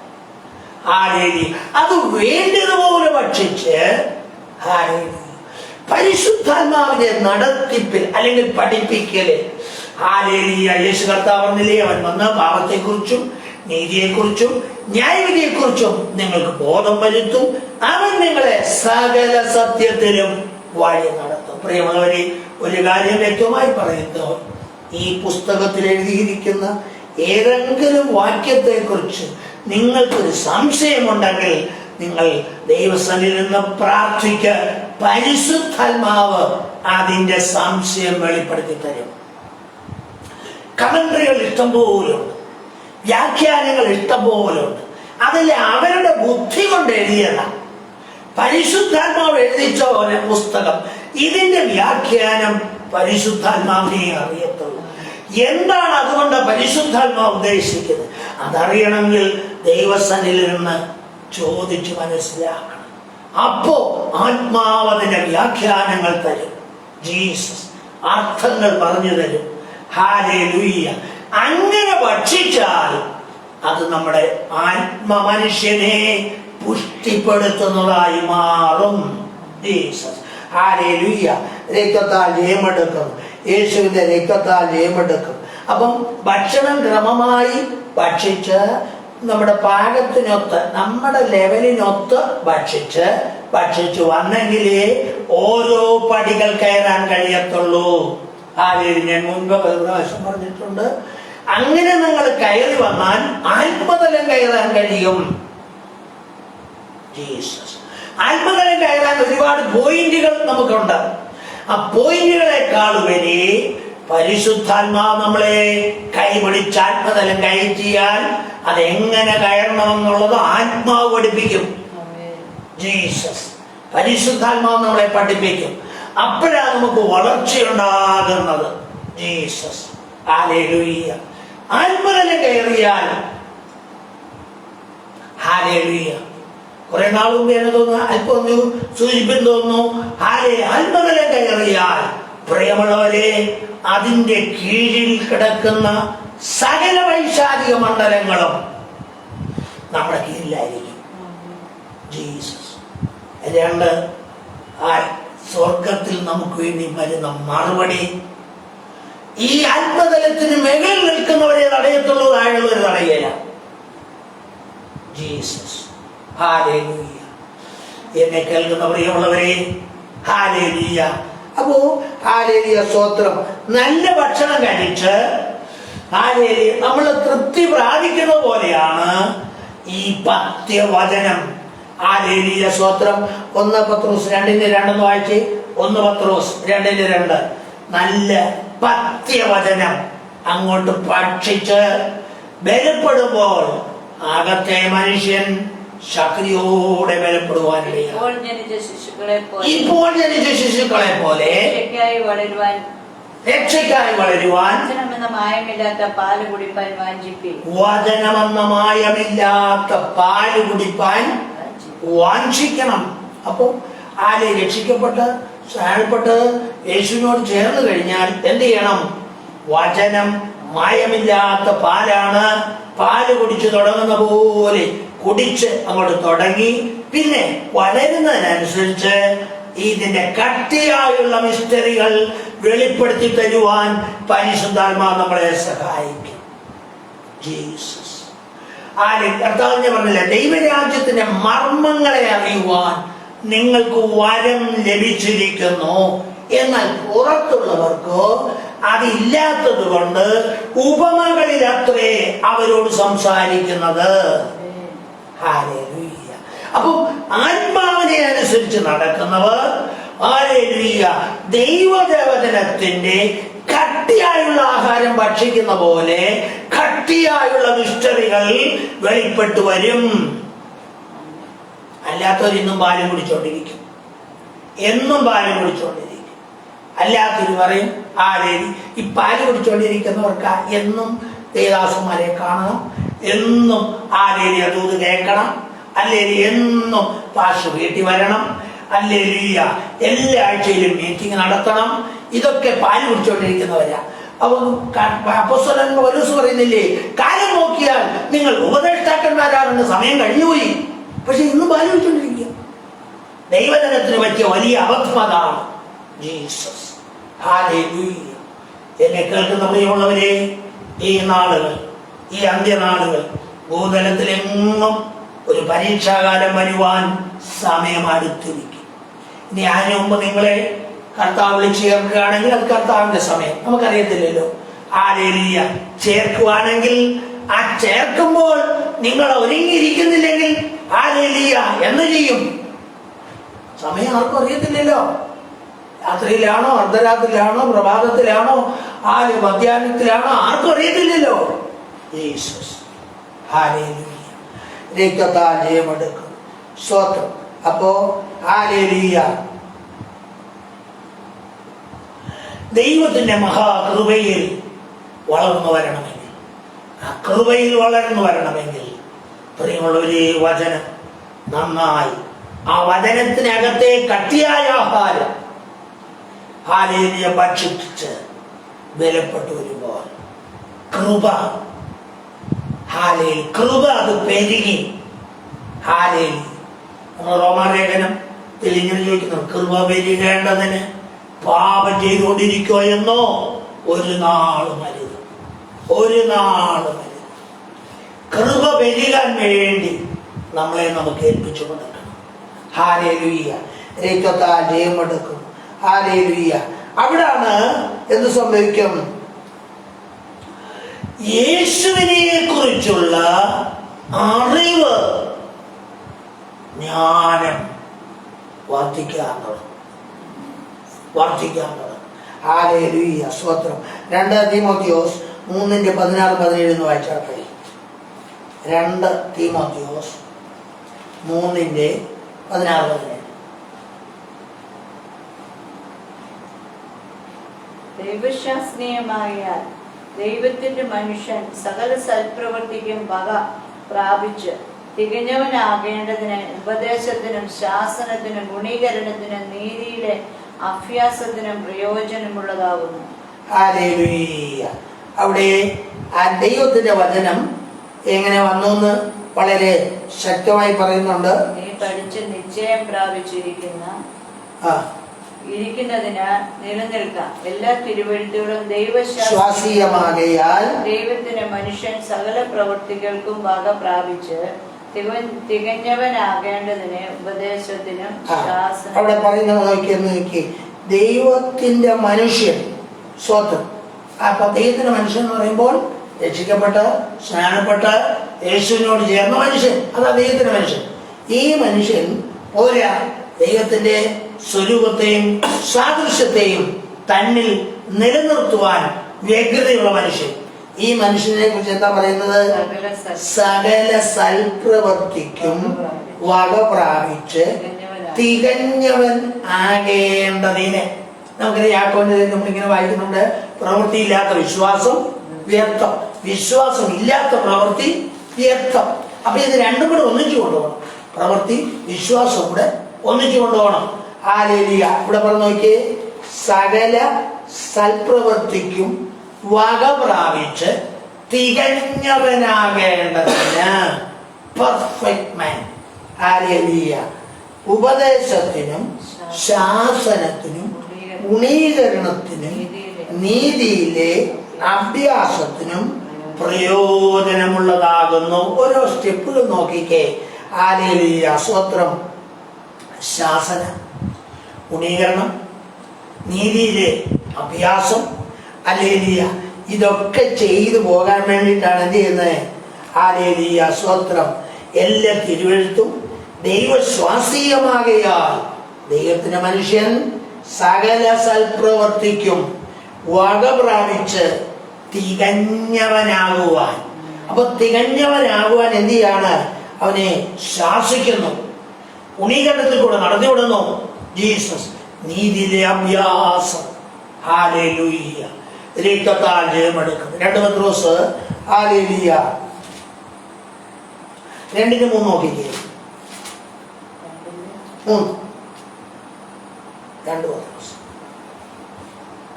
A: ഹല്ലേലൂയ. അത് വേണ്ടതുപോലെ ഭക്ഷിച്ച് പരിശുദ്ധാത്മാവിന്റെ നടത്തിപ്പിൽ അല്ലെങ്കിൽ പഠിപ്പിക്കല്. ഹല്ലേലൂയ. യേശു കർത്താവ് പറഞ്ഞില്ലേ, അവൻ വന്ന പാപത്തെക്കുറിച്ചും നീതിയെക്കുറിച്ചും ന്യായവിധിയെക്കുറിച്ചും നിങ്ങൾക്ക് ബോധം വരുത്തും, അവൻ നിങ്ങളെ സകല സത്യത്തിലും വഴി നടത്തും. പ്രിയമുള്ളവരെ, ഒരു കാര്യം വ്യക്തമായി പറയുന്നു, ഈ പുസ്തകത്തിൽ എഴുതിയിരിക്കുന്ന ഏതെങ്കിലും വാക്യത്തെക്കുറിച്ച് നിങ്ങൾക്കൊരു സംശയമുണ്ടെങ്കിൽ നിങ്ങൾ ദൈവസന്നിധിയിൽ നിന്ന് പ്രാർത്ഥിക്ക. പരിശുദ്ധാത്മാവ് അതിന്റെ സംശയം വെളിപ്പെടുത്തി തരും. കമന്ററികൾ ഇഷ്ടംപോലുണ്ട്, വ്യാഖ്യാനങ്ങൾ ഇഷ്ടംപോലുണ്ട്. അതിൽ അവരുടെ ബുദ്ധി കൊണ്ട് എഴുതിയതാണ്. പരിശുദ്ധാത്മാവ് എഴുതിച്ച ഒരു പുസ്തകം, ഇതിന്റെ വ്യാഖ്യാനം പരിശുദ്ധാത്മാവിനെ അറിയത്തുള്ളൂ. എന്താണ് അതുകൊണ്ട് പരിശുദ്ധാത്മാവ് ഉദ്ദേശിക്കുന്നത് അതറിയണമെങ്കിൽ ദൈവസന്നിധിയിൽ നിന്ന് ചോദിച്ച് മനസ്സിലാക്കണം. അപ്പോ ആത്മാവ് അതിന്റെ വ്യാഖ്യാനങ്ങൾ തരും. ജീസസ് അർത്ഥങ്ങൾ പറഞ്ഞു തരും. ഹല്ലേലൂയ. അങ്ങനെ ഭക്ഷിച്ചാൽ അത് നമ്മുടെ ആത്മമനുഷ്യനെ പുഷ്ടിപ്പെടുത്തുന്നതായി മാറും. Jesus hallelujah. രക്തത്താൽ ജയമെടുക്കും. യേശുവിന്റെ രക്തത്താൽ ജയമെടുക്കും. അപ്പം ഭക്ഷണം ക്രമമായി ഭക്ഷിച്ച് നമ്മുടെ പാകത്തിനൊത്ത്, നമ്മുടെ ലെവലിനൊത്ത് ഭക്ഷിച്ച് വന്നെങ്കിലേ ഓരോ പടികൾ കയറാൻ കഴിയത്തുള്ളൂ. ഞാൻ മുൻപ് ഒരു പ്രാവശ്യം പറഞ്ഞിട്ടുണ്ട്, അങ്ങനെ നിങ്ങൾ കയറി വന്നാൽ ആത്മതലം കയറാൻ കഴിയും. ജീസസ്. ആത്മതലം കയറാൻ ഒരുപാട് പോയിന്റുകൾ നമുക്കുണ്ട്. ആ പോയിന്റുകളെക്കാൾ ഉപരി പരിശുദ്ധാത്മാവ് നമ്മളെ കൈപിടിച്ച് ആത്മതലം കയറ്റിയാൽ അതെങ്ങനെ കയറണമെന്നുള്ളത് ആത്മാവ് പഠിപ്പിക്കും. ജീസസ്. പരിശുദ്ധാത്മാവ് നമ്മളെ പഠിപ്പിക്കും. അപ്പോഴാണ് നമുക്ക് വളർച്ചയുണ്ടാകുന്നത്. ജീസസ്. ഹല്ലേലൂയ. ആത്മതലം കയറിയാൽ ഹല്ലേലൂയ. കുറെ നാൾ മുമ്പ് എന്നെ തോന്നുന്നു, അല്പം ഒന്ന് സൂചിപ്പിൻ തോന്നുന്നു, ആത്മതലം കയറിയാൽ പ്രിയമുള്ളവരെ അതിന്റെ കീഴിൽ കിടക്കുന്ന സകല വൈശാരിക മണ്ഡലങ്ങളും നമ്മുടെ കീഴിലായിരിക്കും. ജീസസ്. രണ്ട്, സ്വർഗത്തിൽ നമുക്ക് വേണ്ടി വരുന്ന മറുപടി ഈ ആത്മതലത്തിന് മുകളിൽ നിൽക്കുന്നവരെ തടയത്തുള്ളൂ, താഴെയുള്ളവർ തടയല. ജീസസ്. ഹല്ലേലൂയ. എന്നെ കേൾക്കുന്ന പ്രിയമുള്ളവരെ, ഹല്ലേലൂയ. അപ്പോ ഹല്ലേലൂയ, സ്തോത്രം. നല്ല ഭക്ഷണം കഴിച്ച് ഹല്ലേലൂയ നമ്മൾ തൃപ്തി പ്രാപിക്കുന്ന പോലെയാണ് ഈ പത്യവചനം. ഹല്ലേലൂയ, സ്തോത്രം. 1 പത്രോസ് 2:2 വായിച്ച്. 1 പത്രോസ് 2:2. നല്ല പത്യവചനം അങ്ങോട്ട് ഭക്ഷിച്ച് ബലപ്പെടുമ്പോൾ അകത്തെ മനുഷ്യൻ ശക്തിയോടെ ബലപ്പെടുവാനിടയാണ്. ഇപ്പോൾ ജനിച്ച ശിശുക്കളെ പോലെ രക്ഷയ്ക്കായി വളരുവാൻ
B: വചനമെന്ന മായമില്ലാത്ത പാല് കുടിപ്പാൻ
A: വാഞ്ചിക്കണം. അപ്പൊ ആരെ രക്ഷിക്കപ്പെട്ട് സ്നാനപ്പെട്ട് യേശുവിനോട് ചേർന്ന് കഴിഞ്ഞാൽ എന്ത് ചെയ്യണം? വചനം മായമില്ലാത്ത പാലാണ്. പാല് കുടിച്ചു തുടങ്ങുന്ന പോലെ കുടിച്ച് അങ്ങോട്ട് തുടങ്ങി പിന്നെ വളരുന്നതിനനുസരിച്ച് ഇതിന്റെ കട്ടിയായുള്ള മിസ്റ്ററികൾ വെളിപ്പെടുത്തി തരുവാൻ പരിശുദ്ധാത്മാവ് നമ്മളെ സഹായിക്കും. ജീസസ്. കർത്താവ് പറഞ്ഞില്ല, ദൈവരാജ്യത്തിന്റെ മർമ്മങ്ങളെ അറിയുവാൻ നിങ്ങൾക്ക് വരം ലഭിച്ചിരിക്കുന്നു. എന്നാൽ പുറത്തുള്ളവർക്കോ അതില്ലാത്തത് കൊണ്ട് ഉപമകളിലത്രേ അവരോട് സംസാരിക്കുന്നത്. ഹല്ലേലൂയ. അപ്പൊ ആത്മാവിനെ അനുസരിച്ച് നടക്കുന്നവർ ഹല്ലേലൂയ ദൈവവചനത്തിന്റെ കട്ടിയായുള്ള ആഹാരം ഭക്ഷിക്കുന്ന പോലെ കട്ടിയായുള്ള മിസ്റ്ററികൾ വെളിപ്പെട്ടു വരും. അല്ലാത്തവർ ഇന്നും പാലും കുടിച്ചോണ്ടിരിക്കും, എന്നും പാലും കുടിച്ചോണ്ടിരിക്കും. അല്ലാത്തവർ പറയും ആരേലി ഈ പാല് കുടിച്ചുകൊണ്ടിരിക്കുന്നവർക്ക് എന്നും ദേവദാസന്മാരെ കാണണം, എന്നും ആരേലി അതൂത് കേൾക്കണം, അല്ലെങ്കിൽ എന്നും പാഷ വീട്ടിൽ വരണം, അല്ലെങ്കിൽ എല്ലാ ആഴ്ചയിലും മീറ്റിംഗ് നടത്തണം. ഇതൊക്കെ പാല് കുടിച്ചുകൊണ്ടിരിക്കുന്നവരാ. അപ്പൊ അപ്പോസ്തലൻ പൗലോസ് പറയുന്നില്ലേ, കാലം നോക്കിയാൽ നിങ്ങൾ ഉപദേഷ്ടാക്കന്മാരാകുന്ന സമയം കഴിഞ്ഞുപോയി. പക്ഷെ ഇന്നും പാല് കുടിച്ചുകൊണ്ടിരിക്കുക ദൈവജനത്തിന് പറ്റിയ വലിയ അബദ്ധം അതാണ്. Jesus hallelujah. എന്നെ കേൾക്കുന്ന പ്രിയമുള്ളവരെ, ഈ നാളുകൾ, ഈ അന്ത്യനാളുകൾ, ഭൂതലത്തിലെങ്ങും ഒരു പരീക്ഷാകാലം വരുവാൻ സമയം അടുത്തിരിക്കും. ഇനി അതിനു മുമ്പ് നിങ്ങളെ കർത്താവ് വിളിച്ച് ചേർക്കുകയാണെങ്കിൽ അത് കർത്താവിന്റെ സമയം, നമുക്കറിയത്തില്ലല്ലോ. ഹല്ലേലൂയ. ചേർക്കുവാണെങ്കിൽ ആ ചേർക്കുമ്പോൾ നിങ്ങൾ ഒരുങ്ങിയിരിക്കുന്നില്ലെങ്കിൽ ഹല്ലേലൂയ എന്ന് ചെയ്യും? സമയം ആർക്കും അറിയത്തില്ലല്ലോ. രാത്രിയിലാണോ, അർദ്ധരാത്രിയിലാണോ, പ്രഭാതത്തിലാണോ, മധ്യാഹ്നത്തിലാണോ, ആർക്കും അറിയത്തില്ലല്ലോ. Jesus hallelujah. രക്തത്താൽ ജയമെടുക്കും. സ്തോത്രം. അപ്പോ ഹല്ലേലൂയ, ദൈവത്തിന്റെ മഹാകൃപയിൽ വളർന്നു വരണമെങ്കിൽ, ആ കൃപയിൽ വളർന്നു വരണമെങ്കിൽ പ്രിയമുള്ളവരെ, വചനം നന്നായി, ആ വചനത്തിനകത്തെ കട്ടിയായ ആഹാരം ഹല്ലേലൂയ ഭക്ഷിച്ച് ബലപ്പെട്ടു വരുമ്പോൾ കൃപ, ഹല്ലേലൂയ, കൃപ അത് പെരുകി. ഹല്ലേലൂയ. നമ്മൾ റോമാലേഖനം ഇങ്ങനെ ചോദിക്കുന്നു, കൃപ പെരുകേണ്ടതിന് പാപം ചെയ്തുകൊണ്ടിരിക്കോ എന്നോ? ഒരു നാളും അരുത്, ഒരു നാളും അരുത്. കൃപ പെരുകാൻ വേണ്ടി നമ്മളെ നമുക്ക് ഏൽപ്പിച്ചു കൊടുക്കണം. ഹല്ലേലൂയ. രക്തത്താൽ ജയമെടുക്കും. ഹല്ലേലൂയ. അവിടാണ് എന്ത് സംഭവിക്കും? യേശുവിനെ കുറിച്ചുള്ള അറിവ്, ജ്ഞാനം വർദ്ധിക്കാൻ തുടങ്ങും. ഹല്ലേലൂയ. സ്തോത്രം. 2 തീമോഥെയോസ് 3:16-17 വായിച്ചാൽ കഴിയും. 2 തീമോഥെയോസ് 3:16-17.
B: ദൈവശാസ്ത്രീയമായാൽ ദൈവത്തിന്റെ മനുഷ്യൻ സകല സൽപ്രവൃത്തിക്കും വക പ്രാപിച്ച് തികഞ്ഞവനാകേണ്ടതിന് ഉപദേശത്തിനും ശാസനത്തിനും ഗുണീകരണത്തിനും നീതിയിലെ അഭ്യാസത്തിനും പ്രയോജനമുള്ളതാകുന്നു.
A: ഹല്ലേലൂയ. അവിടെ ആ ദൈവത്തിന്റെ വചനം എങ്ങനെ വന്നു എന്ന് വളരെ ശക്തമായി പറയുന്നുണ്ട്.
B: നീ പഠിച്ച് നിശ്ചയം ഇരിക്കുന്നതിന് നിലനിൽക്കാം. എല്ലാ തിരുവഴുത്തുകളും ദൈവശ്വാസീയമാകയാൽ ദൈവത്തിന് മനുഷ്യൻ സകല പ്രവൃത്തികൾക്കും വക പ്രാപിച്ച് തികഞ്ഞവനാകേണ്ടതിന് ഉപദേശത്തിനും ശാസനം.
A: അവിടെ പറയുന്നത് നോക്കി, ദൈവത്തിന്റെ മനുഷ്യൻ. സ്വന്തം. അപ്പൊ ദൈവത്തിന്റെ മനുഷ്യൻ എന്ന് പറയുമ്പോൾ രക്ഷിക്കപ്പെട്ട, സ്നാനപ്പെട്ട, യേശുവിനോട് ചേർന്ന മനുഷ്യൻ, അതാ ദൈവത്തിന്റെ മനുഷ്യൻ. ഈ മനുഷ്യൻ പോരാ, ദൈവത്തിന്റെ സ്വരൂപത്തെയും സാദൃശ്യത്തെയും തന്നിൽ നിലനിർത്തുവാൻ വ്യഗ്രതയുള്ള മനുഷ്യൻ. ഈ മനുഷ്യനെ കുറിച്ച് എന്താ പറയുന്നത്? സകല സൽപ്രവർത്തിക്കും വക പ്രാപിച്ച് തികഞ്ഞവൻ ആകേണ്ടതിന്. നമുക്കറിയാം, യാക്കോബിന്റെ നമ്മളിങ്ങനെ വായിക്കുന്നുണ്ട്, പ്രവൃത്തിയില്ലാത്ത വിശ്വാസം വ്യർത്ഥം, വിശ്വാസം ഇല്ലാത്ത പ്രവൃത്തി വ്യർത്ഥം. അപ്പൊ ഇത് രണ്ടും കൂടെ ഒന്നിച്ചു കൊണ്ടുപോകണം. പ്രവൃത്തി വിശ്വാസം കൂടെ ഒന്നിച്ചു കൊണ്ടുപോകണം. ഹല്ലേലൂയ. ഇവിടെ പറഞ്ഞു നോക്കിയേ, സകല സൽപ്രവൃത്തിക്കും വക പ്രാപിച്ച് തികഞ്ഞവനാകേണ്ടതിന്, പെർഫെക്റ്റ് മാൻ. ഹല്ലേലൂയ. ഉപദേശത്തിനും ശാസനത്തിനും ഗുണീകരണത്തിനും നീതിയിലെ അഭ്യാസത്തിനും പ്രയോജനമുള്ളതാകുന്നു. ഓരോ സ്റ്റെപ്പുകൾ നോക്കിക്കേ. ഹല്ലേലൂയ. സ്തോത്രം. ശാസന, ഗുണീകരണം, നീതിയിലെ അഭ്യാസം. ഹല്ലേലൂയ. ഇതൊക്കെ ചെയ്തു പോകാൻ വേണ്ടിയിട്ടാണ് എന്ത് ചെയ്യുന്നത്? ഹല്ലേലൂയ. സ്തോത്രം. എല്ലാ തിരുവെഴുത്തും ദൈവശ്വാസീയമാകയാൽ ദൈവത്തിന്റെ മനുഷ്യൻ സകല സൽപ്രവർത്തിക്കും വക പ്രാപിച്ച് തികഞ്ഞവനാകുവാൻ. അപ്പൊ തികഞ്ഞവനാകുവാൻ എന്ത് ചെയ്യാണ്? അവനെ ശാസിക്കുന്നു, ഗുണീകരണത്തിൽ കൂടെ നടത്തിവിടുന്നു. ജീസസ്. നീതിയിലെ അഭ്യാസം. ഹല്ലേലൂയ. രക്തത്താൽ ജയമെടുക്കുന്നത്. 2 പത്രോസ് ഹല്ലേലൂയ 2:3 നോക്കിക്കേ. 3 2 പത്രോസ്.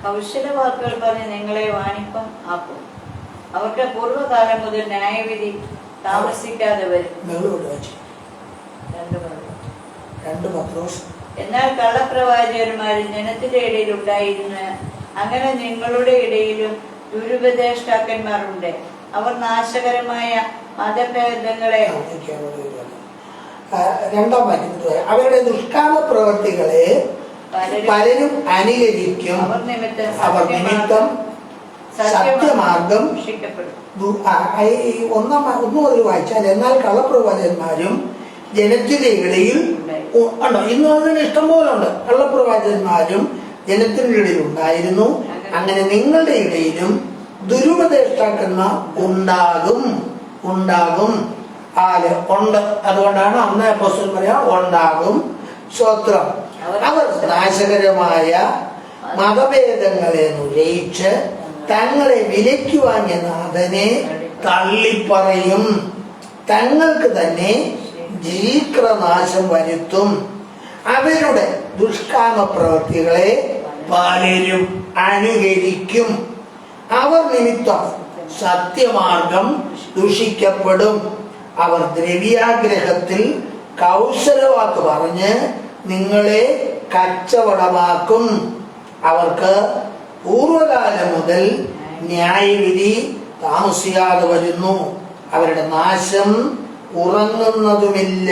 B: കൗശല വാക്കുകൾ പറഞ്ഞ് നിങ്ങളെ വാണിപ്പം ആക്കും. അവർക്ക് പൂർവ്വകാലം മുതൽ ന്യായവിധി താമസിക്കാതെ വരും.
A: 2 പത്രോസ്.
B: എന്നാൽ കള്ളപ്രവാചകന്മാരും ജനത്തിന്റെ ഇടയിൽ ഉണ്ടായിരുന്ന അങ്ങനെ നിങ്ങളുടെ ഇടയിലും ദുരുപദേഷ്ടാക്കന്മാരുണ്ട്. അവർ നാശകരമായ മതഭേദങ്ങളെ
A: അവരുടെ ദുഷ്കാമ പ്രവൃത്തികളെ പലരും അനുകരിക്കും. അവർ നിമിത്തം സത്യമാർഗം ഒന്ന് മുതൽ വായിച്ചാൽ, എന്നാൽ കള്ളപ്രവാചകന്മാരും ജനത്തിന്റെ ഇടയിൽ ഉണ്ടോ? ഇന്ന് അതിന് ഇഷ്ടം പോലെ ഉണ്ട്. കള്ളപ്രവാചകന്മാരും ജനത്തിന്റെ ഇടയിൽ ഉണ്ടായിരുന്നു. അങ്ങനെ നിങ്ങളുടെ ഇടയിലും ദുരുപദേഷ്ടാക്കന്മാർ ഉണ്ടാകും. ഉണ്ട്. അതുകൊണ്ടാണ് അന്ന് അപ്പോസ്തലൻ പറയാ ഉണ്ടാകും. സ്വത്രം. അവർ നാശകരമായ മതഭേദങ്ങളെ നുരയിച്ച് തങ്ങളെ വിലയ്ക്ക് വാങ്ങിയ നാഥനെ തള്ളിപ്പറയും. തങ്ങൾക്ക് തന്നെ ശീഘ്രനാശം വരുത്തും. അവരുടെ ദുഷ്കാമ പ്രവൃത്തികളെ പലരും അനുകരിക്കും. അവർ നിമിത്തം സത്യമാർഗം ദുഷിക്കപ്പെടും. അവർ ദ്രവ്യാഗ്രഹത്തിൽ കൗശലവാക്ക് പറഞ്ഞ് നിങ്ങളെ കച്ചവടമാക്കും. അവർക്ക് പൂർവകാലം മുതൽ ന്യായവിധി താമസിയാതെ വരുന്നു. അവരുടെ നാശം ഉറങ്ങുന്നതുമില്ല.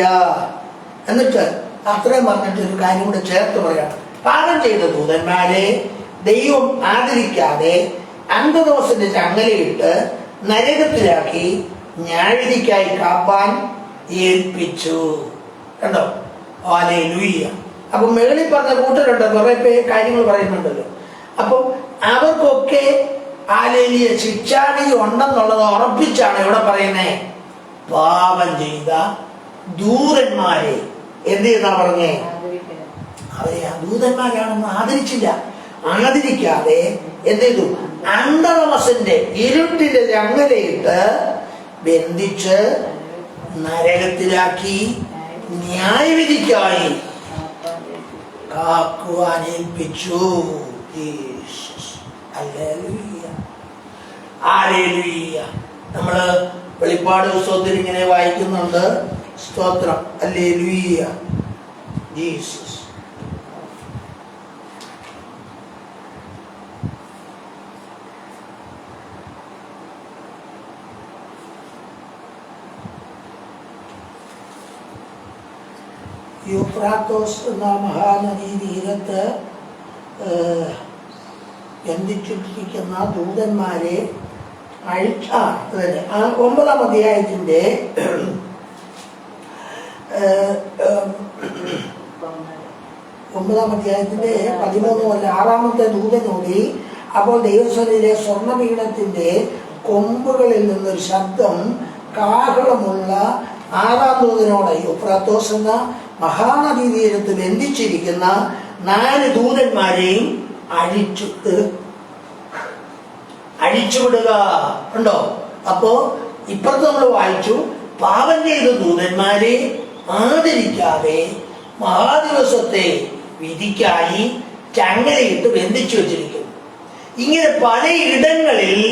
A: എന്നിട്ട് അത്രയും പറഞ്ഞിട്ട് ഒരു കാര്യം കൂടെ ചേർത്ത് പറയാം. പാപം ചെയ്ത ദൂതന്മാരെ ദൈവം ആദരിക്കാതെ അന്ധദോഷത്തിന്റെ ചങ്ങലയിട്ട് നരകത്തിലാക്കി ന്യായവിധിക്കായി കാപ്പാൻ ഏൽപ്പിച്ചു. കണ്ടോ? ഹല്ലേലൂയ. അപ്പൊ മുകളിൽ പറഞ്ഞ കൂട്ടരുണ്ട്, കുറെ കാര്യങ്ങൾ പറയുന്നുണ്ടല്ലോ. അപ്പൊ അവർക്കൊക്കെ ഹല്ലേലൂയ ശിക്ഷാവിധി ഉണ്ടെന്നുള്ളത് ഉറപ്പിച്ചാണ് ഇവിടെ പറയുന്നേ. പാപം ചെയ്ത ദൂതന്മാരെ എന്ത് ചെയ്യുന്ന പറഞ്ഞേ? അവരെ ആ ദൂതന്മാരാണെന്ന് ആദരിച്ചില്ല. ആദരിക്കാതെ എന്ത് ചെയ്തു? അന്ധതമസിന്റെ ഇരുട്ടിന്റെ ചങ്ങലയിട്ട് ബന്ധിച്ച് നരകത്തിലാക്കി ന്യായവിധിക്കായി കാക്കുവാൻ ഏൽപ്പിച്ചു. നമ്മള് വെളിപ്പാട് പുസ്തകത്തിൽ ഇങ്ങനെ വായിക്കുന്നുണ്ട്. സ്തോത്രം. ഹല്ലേലൂയ. ജീസസ്. യൂഫ്രാത്തോസ് എന്ന മഹാനദീ തീരത്ത് ബന്ധിച്ചിട്ടിരിക്കുന്ന ദൂതന്മാരെ അഴിച്ച 9-ാം അധ്യായത്തിന്റെ 13 മുതൽ 6-ാമത്തെ ദൂതനോടി. അപ്പോൾ ദൈവസഭയിലെ സ്വർണ്ണപീഠത്തിന്റെ കൊമ്പുകളിൽ നിന്നൊരു ശബ്ദം കാഹളമുള്ള 6-ാം ദൂതനോട് യൂഫ്രാത്തോസ് എന്ന മഹാനദീ തീരത്ത് ബന്ധിച്ചിരിക്കുന്ന 4 ദൂതന്മാരെയും അഴിച്ചുവിടുക. ഉണ്ടോ? അപ്പോ ഇപ്പുറത്ത് നമ്മൾ വായിച്ചു, പാപം ചെയ്ത ദൂതന്മാരെ ആദരിക്കാതെ മഹാദിവസത്തെ വിധിക്കായി ചങ്ങലയിട്ട് ബന്ധിച്ചു വെച്ചിരിക്കുന്നു. ഇങ്ങനെ പലയിടങ്ങളിൽ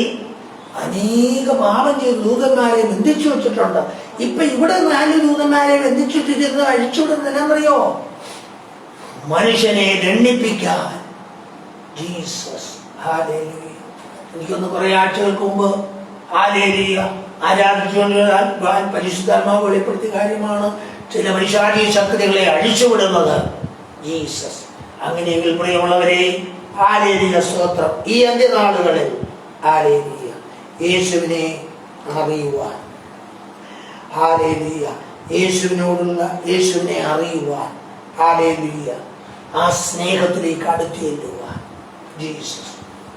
A: അനേക പാപം ചെയ്ത ദൂതന്മാരെ ബന്ധിച്ചു വെച്ചിട്ടുണ്ട്. ഇപ്പൊ ഇവിടെ 4 ദൂതന്മാരെ ബന്ധിച്ചിട്ടിരുന്ന് അഴിച്ചുവിടുന്നതിനറിയോ? മനുഷ്യനെ ദണ്ഡിപ്പിക്കാൻ. ജീസസ്. ഹല്ലേലൂയ. എനിക്കൊന്ന് കുറെ ആഴ്ചകൾക്ക് മുമ്പ് ഹല്ലേലൂയ ആരാധിച്ചുകൊണ്ട് പരിശുദ്ധാത്മാവ് വെളിപ്പെടുത്തിയ കാര്യമാണ് ചില മനുഷ്യാധീ ശക്തികളെ അഴിച്ചുവിടുന്നത്. ജീസസ്. അങ്ങനെയെങ്കിൽ പ്രിയമുള്ളവരെ, ഹല്ലേലൂയ സ്തോത്രം. ഈ അന്ത്യനാളുകളിൽ ഹല്ലേലൂയ യേശുവിനെ അറിയുവാൻ, ഹല്ലേലൂയ യേശുവിനെ അറിയുവാൻ, ഹല്ലേലൂയ ആ സ്നേഹത്തിലേക്ക് അടുത്ത് ചെല്ലുവാൻ. ജീസസ്.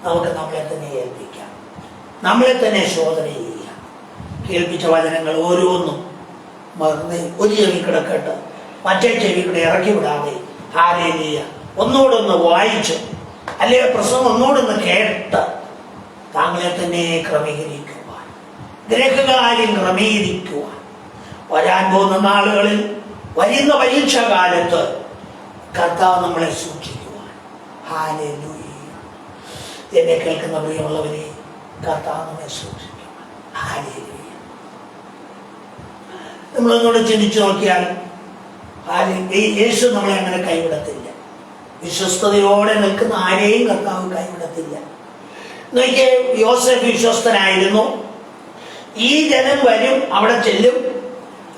A: നമുക്ക് നമ്മളെ തന്നെ ഏൽപ്പിക്കാം, നമ്മളെ തന്നെ ശോധന ചെയ്യാം. കേൾപ്പിച്ച വചനങ്ങൾ ഓരോന്നും മറന്ന് ഒരു ചെവി കിടക്കട്ട് മറ്റേ ചെവി കൂടെ ഇറക്കി വിടാതെ ഹല്ലേലൂയ ഒന്നുകൂടെ ഒന്ന് വായിച്ച് അല്ലെ പ്രസംഗം ഒന്നോടൊന്ന് കേട്ട് താങ്കളെ തന്നെ ക്രമീകരിക്കുവാൻ, ഗ്രഹകാര്യം ക്രമീകരിക്കുവാൻ, വരാൻ പോകുന്ന നാളുകളിൽ വരുന്ന പരീക്ഷാ കാലത്ത് കർത്താവ് നമ്മളെ സൂക്ഷിക്കുവാൻ. ഹല്ലേലൂയ. എന്നെ കേൾക്കുന്ന പ്രിയമുള്ളവരെ, കർത്താവ് നമ്മെ സൂക്ഷിക്കുവാൻ. ഹല്ലേലൂയ. നമ്മളൊന്നുകൂടെ ചിന്തിച്ചു നോക്കിയാൽ യേശു നമ്മളെ അങ്ങനെ കൈവിടത്തില്ല. വിശ്വസ്തയോടെ നിൽക്കുന്ന ആരെയും കർത്താവ് കൈവിടത്തില്ല. നോക്കിയേ, യോസേഫ് വിശ്വസ്തനായിരുന്നു. ഈ ജനം വരും, അവിടെ ചെല്ലും,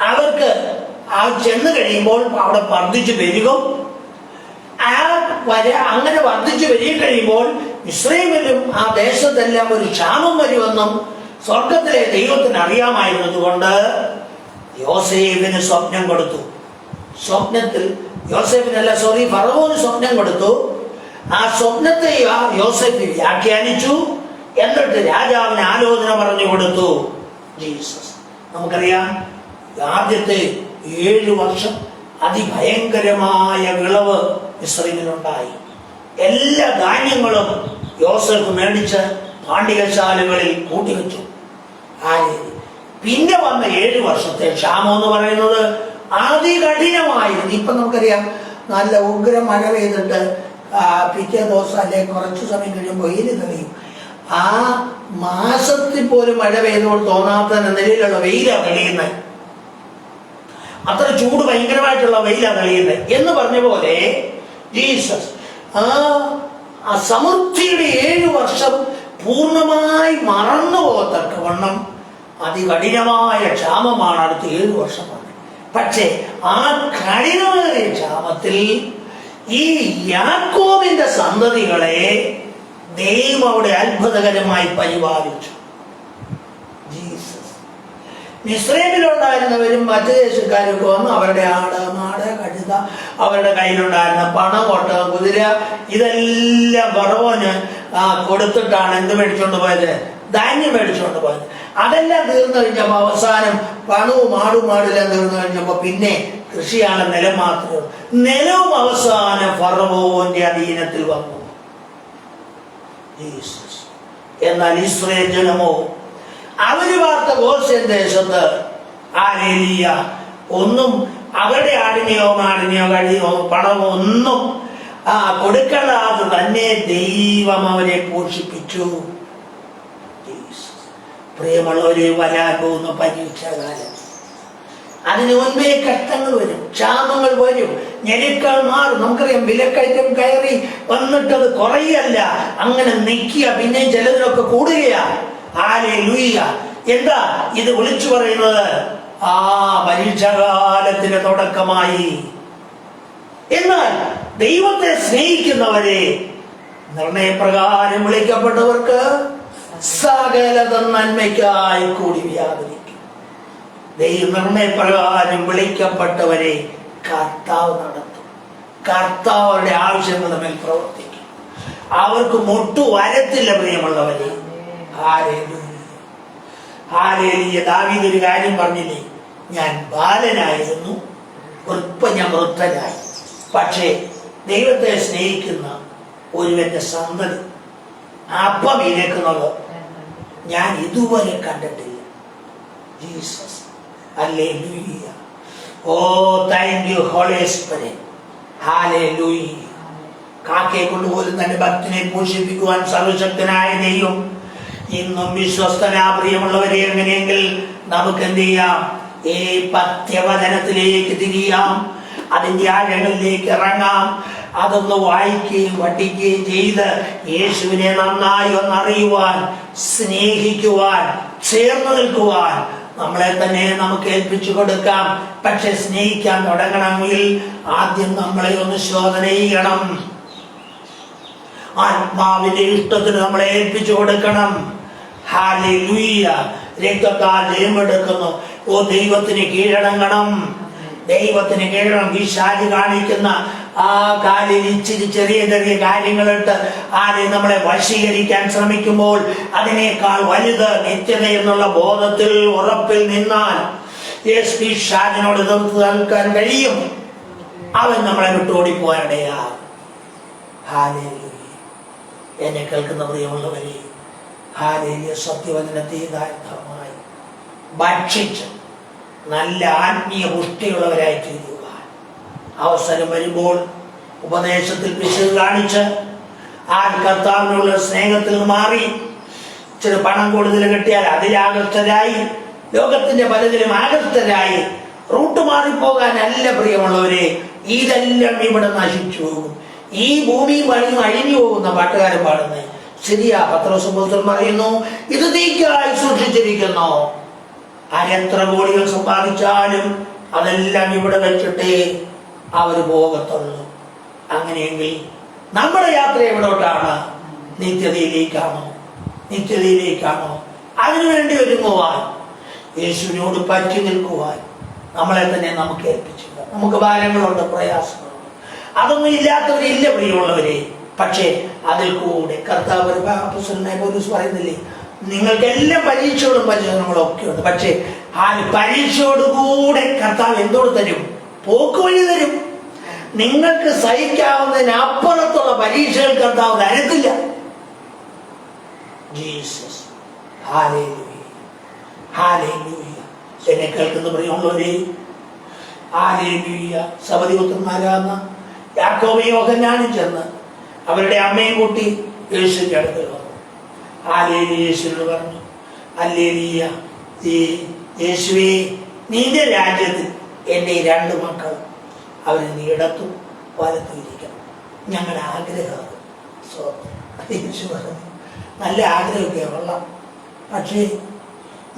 A: അവർക്ക് ചെന്ന് കഴിയുമ്പോൾ അവിടെ വർദ്ധിച്ചു വരികയും അങ്ങനെ വർദ്ധിച്ചു വരിക കഴിയുമ്പോൾ മിസ്രയീമിലും ആ ദേശത്തെല്ലാം ഒരു ക്ഷാമം വരുമെന്നും സ്വർഗത്തിലെ ദൈവത്തിന് അറിയാമായിരുന്നതുകൊണ്ട് യോസേഫിന് സ്വപ്നം കൊടുത്തു. സ്വപ്നത്തിൽ ഫറവോന് സ്വപ്നം കൊടുത്തു. ആ സ്വപ്നത്തെ യോസേഫ് വ്യാഖ്യാനിച്ചു. എന്നിട്ട് രാജാവിന് ആലോചന പറഞ്ഞു കൊടുത്തു. ജീസസ്. നമുക്കറിയാം, ആദ്യത്തെ 7 വർഷം അതിഭയങ്കരമായ വിളവ് മിസ്രയീമിലുണ്ടായി. എല്ലാ ധാന്യങ്ങളും യോസേഫ് മേടിച്ച് പാണ്ഡികശാലകളിൽ കൂട്ടിവെച്ചു. പിന്നെ വന്ന 7 വർഷത്തെ ക്ഷാമം എന്ന് പറയുന്നത് അതികഠിനമായിരുന്നു. ഇപ്പൊ നമുക്കറിയാം, നല്ല ഉഗ്ര മഴ പെയ്തിട്ട് പിറ്റേ ദിവസം അല്ലെ കുറച്ചു സമയം കഴിയുമ്പോൾ വെയിൽ തെളിയും. ആ മാസത്തിൽ പോലും മഴ പെയ്തപ്പോൾ തോന്നാത്ത നിലയിലുള്ള വെയിലാണ് തെളിയുന്നത്. അത്ര ചൂട് ഭയങ്കരമായിട്ടുള്ള വെയിലാണ് തെളിയുന്നത് എന്ന് പറഞ്ഞ പോലെ ജീസസ് ആ സമൃദ്ധിയുടെ 7 വർഷം പൂർണ്ണമായി മറന്നു പോകത്തക്കവണ്ണം അതികഠിനമായ ക്ഷാമമാണ് അടുത്ത 7 വർഷമാണ്. പക്ഷേ ആ കഠിനമായ ക്ഷാമത്തിൽ ഈ യാക്കോബിന്റെ സന്തതികളെ ദൈവം അവിടെ അത്ഭുതകരമായി പരിപാലിച്ചു. ജീസസ്. മിസ്രയീമിലുണ്ടായിരുന്നവരും മറ്റു ദേശക്കാരൊക്കെ വന്ന് അവരുടെ ആട്, മാട്, കഴുത, അവരുടെ കയ്യിലുണ്ടായിരുന്ന പണം, ഒട്ടകം, കുതിര ഇതെല്ലാം ഫറവോന് കൊടുത്തിട്ടാണ് എന്ത് മേടിച്ചോണ്ട് പോയത്? ധാന്യം മേടിച്ചുകൊണ്ട് പോയത്. അതെല്ലാം തീർന്നു കഴിഞ്ഞപ്പോ അവസാനം പണവും മാടുമാടെല്ലാം തീർന്നു കഴിഞ്ഞപ്പോ പിന്നെ കൃഷിയാണ്, നിലം മാത്രമേ. നിലവും അവസാനം ഫറവോന്റെ അധീനത്തിൽ വന്നു. എന്നാൽ ഇസ്രായേൽ ജനമോ അവര് പാർത്ത ഗോശെൻ ദേശത്ത് ഒന്നും അവരുടെ ആടിനെയോ മാടിനെയോ കഴിയോ പണമോ ഒന്നും കൊടുക്കാതെ തന്നെ ദൈവം അവരെ പോഷിപ്പിച്ചു. പ്രിയമുള്ളവരെ, വരാൻ പോകുന്ന പരീക്ഷാകാലം, അതിന് മുൻപേ കഷ്ടങ്ങൾ വരും, ക്ഷാമങ്ങൾ വരും, ഞെരുക്കൾ മാറും. നമുക്കറിയാം, വിലക്കയറ്റം കയറി വന്നിട്ടത് കുറയല്ല, അങ്ങനെ നിൽക്കുക, പിന്നെ ചിലതിനൊക്കെ കൂടുകയാ. ഹല്ലേലൂയ. എന്താ ഇത് വിളിച്ചു പറയുന്നത്? പരീക്ഷാകാലത്തിന് തുടക്കമായി. എന്നാൽ ദൈവത്തെ സ്നേഹിക്കുന്നവരെ, നിർണയപ്രകാരം വിളിക്കപ്പെട്ടവർക്ക് സകലത നന്മയ്ക്കായി കൂടി വ്യാപരിക്കും. നിർണയപ്രകാരം വിളിക്കപ്പെട്ടവരെ കർത്താവ് നടത്തും. കർത്താവ് അവരുടെ ആവശ്യങ്ങൾ തമ്മിൽ പ്രവർത്തിക്കും. അവർക്ക് മുട്ടു വരത്തില്ല. പ്രിയമുള്ളവരെ, ഹല്ലേലൂയ. ദാവീദ് ഒരു കാര്യം പറഞ്ഞില്ലേ? ഞാൻ ബാലനായിരുന്നു, ഇപ്പൊ ഞാൻ വൃദ്ധനായി. പക്ഷേ ദൈവത്തെ സ്നേഹിക്കുന്ന ഒരുവന്റെ സന്തതി അപ്പം ഇരക്കുന്നത് ഞാൻ ഇതുവരെ കണ്ടിട്ടില്ല. ജീസസ്. ഹല്ലേലൂയ. ഓ, thank you holy spirit. Hallelujah. കാക്കയെ കൊണ്ടുപോലും തന്റെ ഭക്തനെ പോഷിപ്പിക്കുവാൻ സർവശക്തനായ ദൈവം ഇന്നും വിശ്വസ്തനാ. പ്രിയമുള്ളവരെ, എങ്ങനെയെങ്കിൽ നമുക്ക് എന്ത് ചെയ്യാം? ഈ പഥ്യവചനത്തിലേക്ക് തിരിയാം, അതിന്റെ ആഴങ്ങളിലേക്ക് ഇറങ്ങാം, അതൊന്ന് വായിക്കുകയും പഠിക്കുകയും ചെയ്ത് യേശുവിനെ നന്നായി ഒന്നറിയുവാൻ, സ്നേഹിക്കുവാൻ, ചേർന്ന് നിൽക്കുവാൻ നമ്മളെ തന്നെ നമുക്ക് ഏൽപ്പിച്ചു കൊടുക്കാം. പക്ഷെ സ്നേഹിക്കാൻ തുടങ്ങണമെങ്കിൽ ആദ്യം നമ്മളെ ഒന്ന് ശോധന ചെയ്യണം. ആത്മാവിന്റെ ഇഷ്ടത്തിന് നമ്മളെ ഏൽപ്പിച്ചു കൊടുക്കണം. ഹല്ലേലൂയ. രക്തത്താൽ ജയമെടുക്കുന്നു. ഓ, ദൈവത്തിന് കീഴടങ്ങണം, ദൈവത്തിന് കീഴടങ്ങണം. ഈ ഷാജി കാണിക്കുന്ന ആ കാലിൽ ഇച്ചിരി ചെറിയ ചെറിയ കാര്യങ്ങളിട്ട് ആരെയും നമ്മളെ വശീകരിക്കാൻ ശ്രമിക്കുമ്പോൾ അതിനേക്കാൾ വലുത് നിത്യത എന്നുള്ള ബോധത്തിൽ ഉറപ്പിൽ നിന്നാൽ ഈ ഷാജിനോട് എതിർത്ത് നിൽക്കാൻ കഴിയും. അവൻ നമ്മളെ വിട്ടോടിപ്പോയാടയാ. ഹല്ലേലൂയ. എന്നെ കേൾക്കുന്ന പ്രിയമുള്ളവരെ, ഹാലേലിയ, സത്യവചനത്തെ യഥാർത്ഥമായി ഭക്ഷിച്ച് നല്ല ആത്മീയ പുഷ്ടിയുള്ളവരായി തീരുക. അവസരം വരുമ്പോൾ ഉപദേശത്തിൽ പിശക് കാണിച്ച് ആ കർത്താവിനുള്ള സ്നേഹത്തിൽ മാറി ചില പണം കൂടുതൽ കിട്ടിയാൽ അതിൽ ആകൃഷ്ടരായി, ലോകത്തിന്റെ പലതിലും ആകൃഷ്ടരായി റൂട്ട് മാറിപ്പോകാനല്ല പ്രിയമുള്ളവരെ. ഇതെല്ലാം ഇവിടെ നശിച്ചു പോകും. ഈ ഭൂമി പണിയും അഴിഞ്ഞു പോകുന്ന പാട്ടുകാരൻ പാടുന്നത് ശരിയാ. പത്രോസ് അപ്പോസ്തലൻ പറയുന്നു, ഇത് തീക്കായി സൂക്ഷിച്ചിരിക്കുന്നു. ആരെത്ര കോടികൾ സമ്പാദിച്ചാലും അതെല്ലാം ഇവിടെ വെച്ചിട്ടേ അവര് പോകത്തുള്ളൂ. അങ്ങനെയെങ്കിൽ നമ്മുടെ യാത്ര എവിടോട്ടാണ്? നിത്യതയിലേക്കാണോ? നിത്യതയിലേക്കാണോ? അതിനുവേണ്ടി ഒരുങ്ങുവാൻ, യേശുവിനോട് പറ്റി നിൽക്കുവാൻ നമ്മളെ തന്നെ നമുക്ക് ഏൽപ്പിച്ചില്ല. നമുക്ക് ഭാരങ്ങളുണ്ട്, പ്രയാസങ്ങളുണ്ട്. അതൊന്നും ഇല്ലാത്തവരില്ല പ്രിയമുള്ളവരെ. പക്ഷേ അതിൽ കൂടെ കർത്താവ് അപ്പോസ്തലനായ പൗലോസ് പറയുന്നില്ലേ, നിങ്ങൾക്കെല്ലാം പരീക്ഷയോടും പരിചരണങ്ങളും ഒക്കെ ഉണ്ട്. പക്ഷേ ആ പരീക്ഷയോടുകൂടെ കർത്താവ് എന്തോട് തരും? പോക്കുവഴി തരും. നിങ്ങൾക്ക് സഹിക്കാവുന്നതിനപ്പുറത്തുള്ള പരീക്ഷകൾ കർത്താവ് തരത്തില്ല. Jesus, hallelujah, hallelujah. എന്നെ കേൾക്കുന്ന പ്രിയമുള്ളവരെ, ഹല്ലേലൂയ. സബദിപുത്രന്മാരാകുന്ന യാക്കോബയും യോഹന്നാനും ചെന്ന് അവരുടെ അമ്മയും കൂട്ടി യേശുവിന്റെ അടുക്കൽ വന്നു. ഹല്ലേലൂയ. യേശുവിനോട് പറഞ്ഞു, ഹല്ലേലൂയ, യേശുവേ, നിന്റെ രാജ്യത്തിൽ എൻ്റെ 2 മക്കൾ അവരെ നീ ഇടത്തും വലത്തും ഇരിക്കണം. ഞങ്ങളുടെ ആഗ്രഹം. യേശു പറഞ്ഞു, നല്ല ആഗ്രഹമൊക്കെ കൊള്ളാം, പക്ഷേ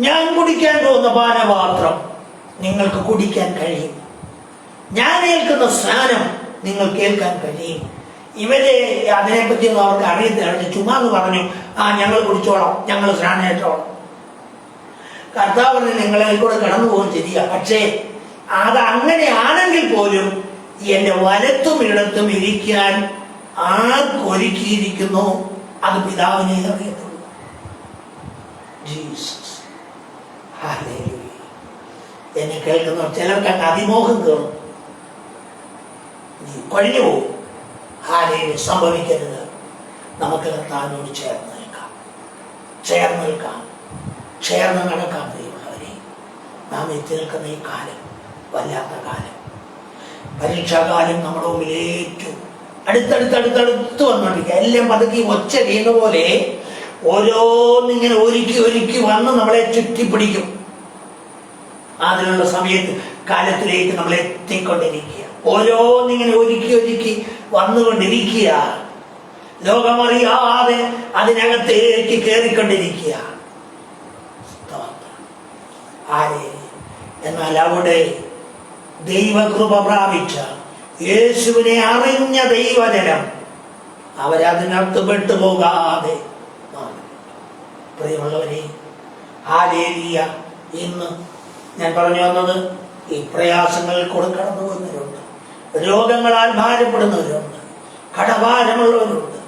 A: ഞാൻ കുടിക്കാൻ പോകുന്ന പാനപാത്രം നിങ്ങൾക്ക് കുടിക്കാൻ കഴിയും. ഞാൻ ഏൽക്കുന്ന സ്നാനം നിങ്ങൾക്ക് ഏൽക്കാൻ കഴിയും. ഇവരെ അതിനെപ്പറ്റിയൊന്നും അവർക്ക് അറിയത്തില്ല. ചുമ്മാ എന്ന് പറഞ്ഞു, ഞങ്ങൾ കുടിച്ചോളാം, ഞങ്ങൾ സ്നാനേറ്റോളാം. കർത്താവിന് നിങ്ങളെ കൂടെ കടന്നു പോകും ശരിയാ. പക്ഷേ അത് അങ്ങനെയാണെങ്കിൽ പോലും എന്റെ വലത്തും ഇടത്തും ഇരിക്കാൻ ആർക്കൊരുക്കിയിരിക്കുന്നു അത് പിതാവിനെ അറിയത്തുള്ളൂ. Jesus, hallelujah. എന്നെ കേൾക്കുന്നവർ ചിലർക്ക് അങ്ങ് അതിമോഹം കയറും, കൊഴിഞ്ഞു പോകും. ഹല്ലേലൂയ. സംഭവിക്കരുത്. നമുക്ക് കർത്താവിനോട് ചേർന്ന് നിൽക്കാം, ചേർന്ന് നിൽക്കാം, ചേർന്ന് നടക്കാം. പ്രിയമുള്ളവരെ, നാം എത്തി നിൽക്കുന്ന ഈ കാലം വല്ലാത്ത കാലം, പരീക്ഷാകാലം നമ്മുടെ മുമ്പിൽ ഏറ്റവും അടുത്തടുത്തടുത്തടുത്ത് വന്നോണ്ടിരിക്കുക. എല്ലാം പതുക്കി ഒച്ച വീണ പോലെ ഓരോന്നിങ്ങനെ ഒരുക്കി വന്ന് നമ്മളെ ചുറ്റിപ്പിടിക്കും. അതിനുള്ള സമയത്ത് കാലത്തിലേക്ക് നമ്മൾ എത്തിക്കൊണ്ടിരിക്കുക. ഓരോന്നിങ്ങനെ ഒരുക്കി വന്നുകൊണ്ടിരിക്കുക. ലോകമറിയാതെ അതിനകത്തേക്ക് കയറിക്കൊണ്ടിരിക്കുക. ആരെ? എന്നാൽ അവിടെ ദൈവകൃപ പ്രാപിച്ച യേശുവിനെ അറിഞ്ഞ ദൈവജനം അവരതിനകത്ത് പെട്ടുപോകാതെ. പ്രിയമുള്ളവരെ, ഹല്ലേലൂയ. ഇന്ന് ഞാൻ പറഞ്ഞു വന്നത്, ഈ പ്രയാസങ്ങളിൽ കൂടെ കടന്നു പോകുന്നവരുണ്ട്, രോഗങ്ങളാൽ ഭാരപ്പെടുന്നവരുണ്ട്, കടഭാരമുള്ളവരുണ്ട്,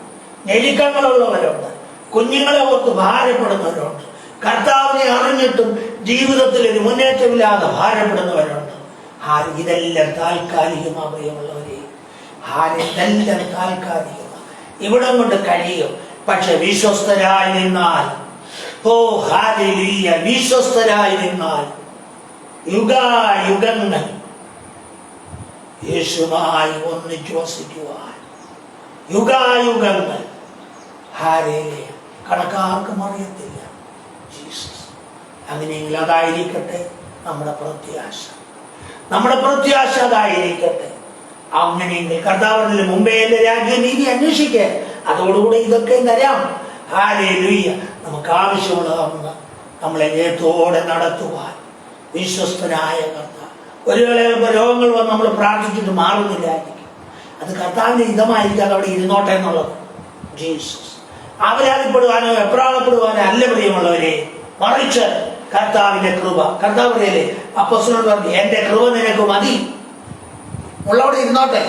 A: ഞെരുക്കങ്ങളുള്ളവരുണ്ട്, കുഞ്ഞുങ്ങളെ ഓർത്ത് ഭാരപ്പെടുന്നവരുണ്ട്, കർത്താവിനെ അറിഞ്ഞിട്ടും ജീവിതത്തിൽ ഒരു മുന്നേറ്റമില്ലാതെ ഭാരപ്പെടുന്നവരുണ്ട്. ഇതെല്ലാം താൽക്കാലികമാ പ്രിയമുള്ളവരെ. ഇതെല്ലാം താൽക്കാലികമാ, ഇവിടം കൊണ്ട് കഴിയും. പക്ഷെ വിശ്വസ്തരായി നിന്നാൽ, ഹല്ലേലൂയ, വിശ്വസ്തരായി നിന്നാൽ യുഗായുഗങ്ങൾ യേശുമായി ഒന്നിച്ചു വസിക്കുവാൻ, യുഗായുഗങ്ങൾ ഹല്ലേലൂയ, കണക്കാർക്കും അറിയത്തില്ല. ജീസസ്. അങ്ങനെയെങ്കിൽ അതായിരിക്കട്ടെ നമ്മുടെ പ്രത്യാശ, നമ്മുടെ പ്രത്യാശ അതായിരിക്കട്ടെ. അങ്ങനെയെങ്കിൽ കർത്താവിന് മുമ്പേ എന്റെ രാജ്യം നീതി അന്വേഷിക്കുക, അതോടുകൂടെ ഇതൊക്കെ തരാം. ഹല്ലേലൂയ. നമുക്ക് ആവശ്യമുള്ളതാണെന്ന് നമ്മളെ ജയത്തോടെ നടത്തുവാൻ വിശ്വസ്തനായ കർത്താവ്. ഒരു വേള രോഗങ്ങൾ വന്ന് നമ്മൾ പ്രാർത്ഥിച്ചിട്ട് മാറുന്നില്ലായിരിക്കും, അത് കർത്താവിന്റെ ഹിതമായിരിക്കാതെ അവിടെ ഇരുന്നോട്ടെ എന്നുള്ളത്. ജീസസ്. ആവലാതിപ്പെടുവാനോ എപ്രാളപ്പെടുവാനോ അല്ല പ്രിയമുള്ളവരെ, മറിച്ച് കർത്താവിന്റെ കൃപ. കർത്താവ് പറയല്ലേ, അപ്പോസ്തലൻ പറഞ്ഞു, എന്റെ കൃപ നിനക്ക് മതി, ഉള്ളവിടെ ഇരുന്നോട്ടെ.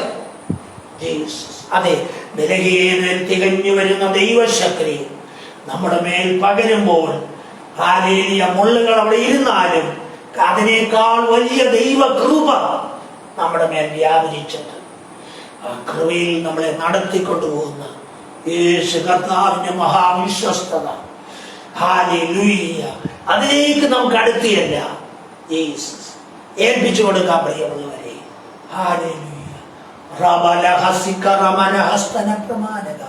A: ജീസസ്. അതെ, ബലഹീനതയിൽ തികഞ്ഞു വരുന്ന ദൈവശക്തി നമ്മുടെ മേൽ പകരുമ്പോൾ, ഹല്ലേലൂയ, മുള്ളുകൾ അവിടെ ഇരുന്നാലും അതിനേക്കാൾ വലിയ ദൈവ കൃപ നമ്മുടെ മേൽ വ്യാപരിച്ചിട്ട് ആ കൃപയിൽ നമ്മളെ നടത്തിക്കൊണ്ടുപോകുന്ന യേശു കർത്താവിന്റെ മഹാവിശ്വസ്തത. ഹല്ലേലൂയ. അതിലേക്ക് നമുക്ക് അടുത്തിയല്ല. ജീസസ് ഏൽപ്പിച്ചു കൊടുക്കാൻ പ്രിയമുള്ളവരെ. ഹല്ലേലൂയ. റബലഹസിക റമനഹസ്തന പ്രമാനക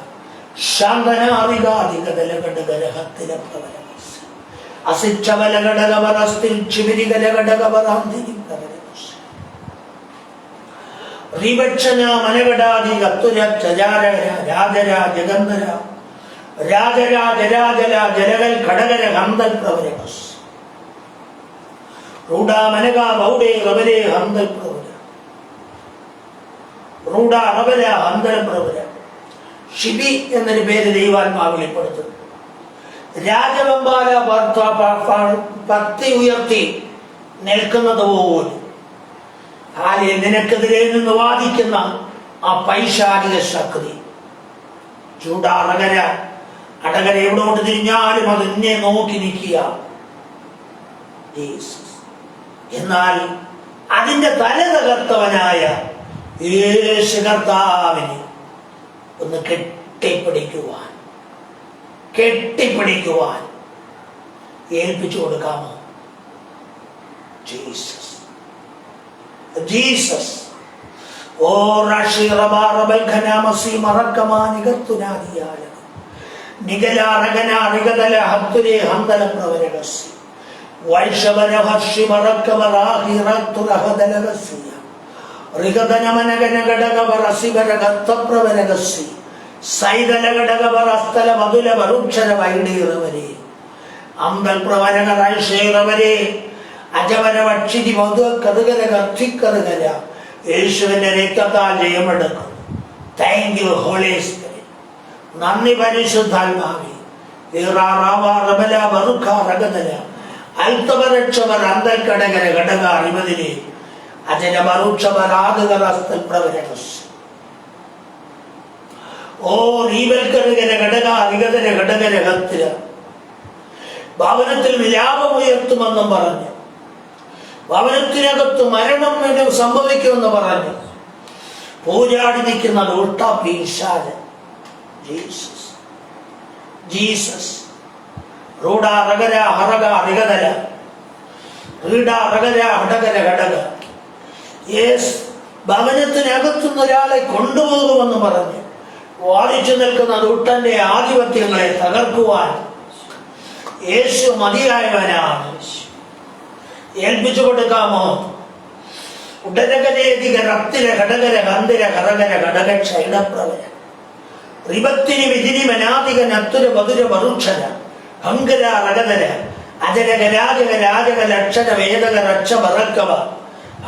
A: ശാന്തനാദികാദികദലഘടകരഹത്തില പ്രവരമസ് അസിച്ചവലഘടകവരസ്തിൽ ചിവിരികലഘടകവരാന്തിരി പ്രവരമസ് റിവക്ഷന മനഘടാദി കത്തുര ചജാരര രാജര ജഗന്ധര രാജരാജരാജല ജലകൽ ഘടകര ഹന്തൽ പ്രവരമസ് റൂഢാ മനക ബൗഡേ റവരേ ഹന്തൽ പ്രവര റൂഢാ റവര ഹന്തൽ പ്രവര. ഷിബി എന്നൊരു പേര് ദൈവാത്മാവ് വെളിപ്പെടുത്തുന്നു. രാജവെമ്പാല പത്തി ഉയർത്തി നിൽക്കുന്നത് പോലും നിനക്കെതിരെ നിന്ന് വാദിക്കുന്ന ആ പൈശാചിക ശക്തി ചൂടാറകര അടകര എവിടോട്ട് തിരിഞ്ഞാലും അത് എന്നെ നോക്കി നിൽക്കുക. എന്നാൽ അതിന്റെ തല തകർത്തവനായ യേശു കർത്താവിന് ഒന്ന് കെട്ടിപ്പിടിക്കുവാൻ ഏൽപ്പിച്ചു കൊടുക്കാമോ? Jesus Jesus. ഓ റാഷിറബാറബൽഖനാമസി മറക്കമാനികത്തുനാദിയാല നിഗലാറകനാറികതല ഹത്തുരേ ഹന്തല പ്രവരകസി വൈഷവരഹർഷി മറക്കമറാഹിറത്തുരഹദലകസിയ ഋഗതനമനഗനഘടകവറസിവരഗത്തപ്രവരകസി സൈതലഘടകവറസ്ഥല മധുല വരുക്ഷര വൈഡീറവരെ അമ്പൽ പ്രവരകറൈഷേറവരെ അജവര വക്ഷിതി മധു കറുകര കർത്തിക്കറുകര. യേശുവിന്റെ രക്തത്താൽ ജയമെടുക്കും. Thank you holy spirit. നന്ദി പരിശുദ്ധാത്മാവേ. അൽത്തവരക്ഷവർ അന്തൽക്കടകര ഘടക അറിവതിരെ അജന മറുക്ഷവരാതുകറസ്ഥൽ പ്രവരകസ്. ഓ റീവൽക്കറുകര ഘടക അറികതര ഘടകര കത്തിര ഭവനത്തിൽ വിലാപമുയർത്തുമെന്നും പറഞ്ഞു. ഭവനത്തിനകത്ത് മരണം വീണ്ടും സംഭവിക്കുമെന്ന് പറഞ്ഞു. പൂജാടി നിൽക്കുന്നത് ഉൾട്ടാ പീശാല്. Jesus Jesus. റൂഢ റകര ഹറക റികതല റീഡ റകര ഹടകര ഘടക. യേസ് ഭവനത്തിനകത്തുനിന്ന് ഒരാളെ കൊണ്ടുപോകുമെന്ന് പറഞ്ഞു വാദിച്ചു നിൽക്കുന്നത് ഉട്ടന്റെ ആധിപത്യങ്ങളെ തകർക്കുവാൻ യേശു മതിയായവനാണ്. ഏൽപ്പിച്ചു കൊടുക്കാമോ? ഉടരകരേതിക റപ്തിര ഘടകര ഗന്ധിര കറകര ഘടക ക്ഷൈണപ്രവര റിപത്തിനി വിധിനി മനാതിക നത്തുര മധുര വറുക്ഷര അങ്കര റകതര അജരക രാജക രാജക ലക്ഷര വേദക രക്ഷ വറക്കവ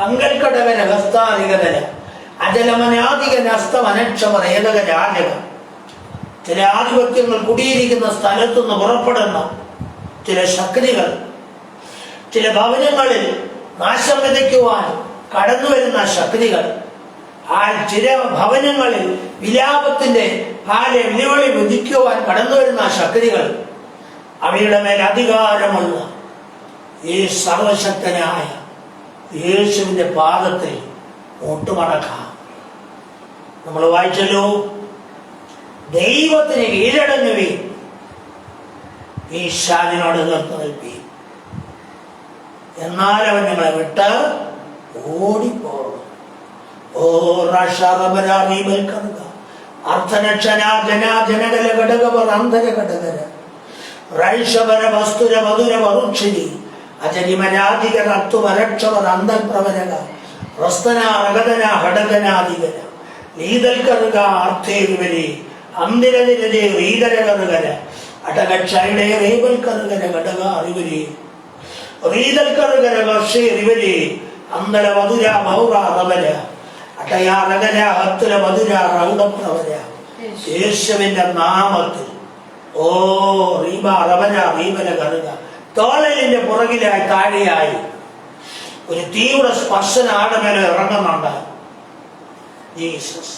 A: അങ്കൽക്കടകര ഹസ്താരികതര അജലമനാതിക നസ്തമനക്ഷമ ഏതക രാജക. ചില ആധിപത്യങ്ങൾ കുടിയിരിക്കുന്ന സ്ഥലത്തുനിന്ന് പുറപ്പെടുന്ന ചില ശക്തികൾ ചില ഭവനങ്ങളിൽ നാശം വിതയ്ക്കുവാൻ കടന്നു വരുന്ന ശക്തികൾ, ആ ചില ഭവനങ്ങളിൽ വിലാപത്തിന്റെ വിളിവളി വിധിക്കുവാൻ കടന്നു വരുന്ന ശക്തികൾ, അവയുടെ മേൽ അധികാരമുള്ള ഈ സർവശക്തനായ യേശുവിന്റെ പാദത്തിൽ മുട്ടുമടക്കാം. നമ്മൾ വായിച്ചല്ലോ, ദൈവത്തിന് കീഴടങ്ങുവീൻ, ഈശാദിനോട് നിർത്തി നിൽപ്പീൻ, എന്നാൽ അവൻ നിങ്ങളെ വിട്ട് ഓടിപ്പോകും. ഓ റാഷാറബരാറിബൽക്കറുക അർത്ഥനക്ഷനാ ജനാ ജനകല ഘടകവർ അന്ധര ഘടകര റൈഷവര വസ്തുര മധുര വറുക്ഷിരി അജരിമരാധിക റത്തു വരക്ഷവർ അന്ധപ്രവരക പ്രസ്തന റഗതന ഹടകനാധികര ലീതൽക്കറുക അർത്ഥേരുവരെ അന്തിരതിരെ റീതരകറുകര അടകക്ഷയുടെ റേബൽക്കറുകര ഘടക അറിവരെ റീതൽക്കറുകര വർഷേറിവരെ അന്തല മധുര മൗറ റവര അട്ടയാറകര ഹത്തുല മധുര റൗഡപ്രവര. യേശുവിന്റെ നാമത്തിൽ ഓ റീബ റവര റീബല കറുക. തോളലിന്റെ പുറകിലായി താഴെയായി ഒരു തീവ്ര സ്പർശന ആടമേലെ ഇറങ്ങുന്നുണ്ട്. ജീസസ്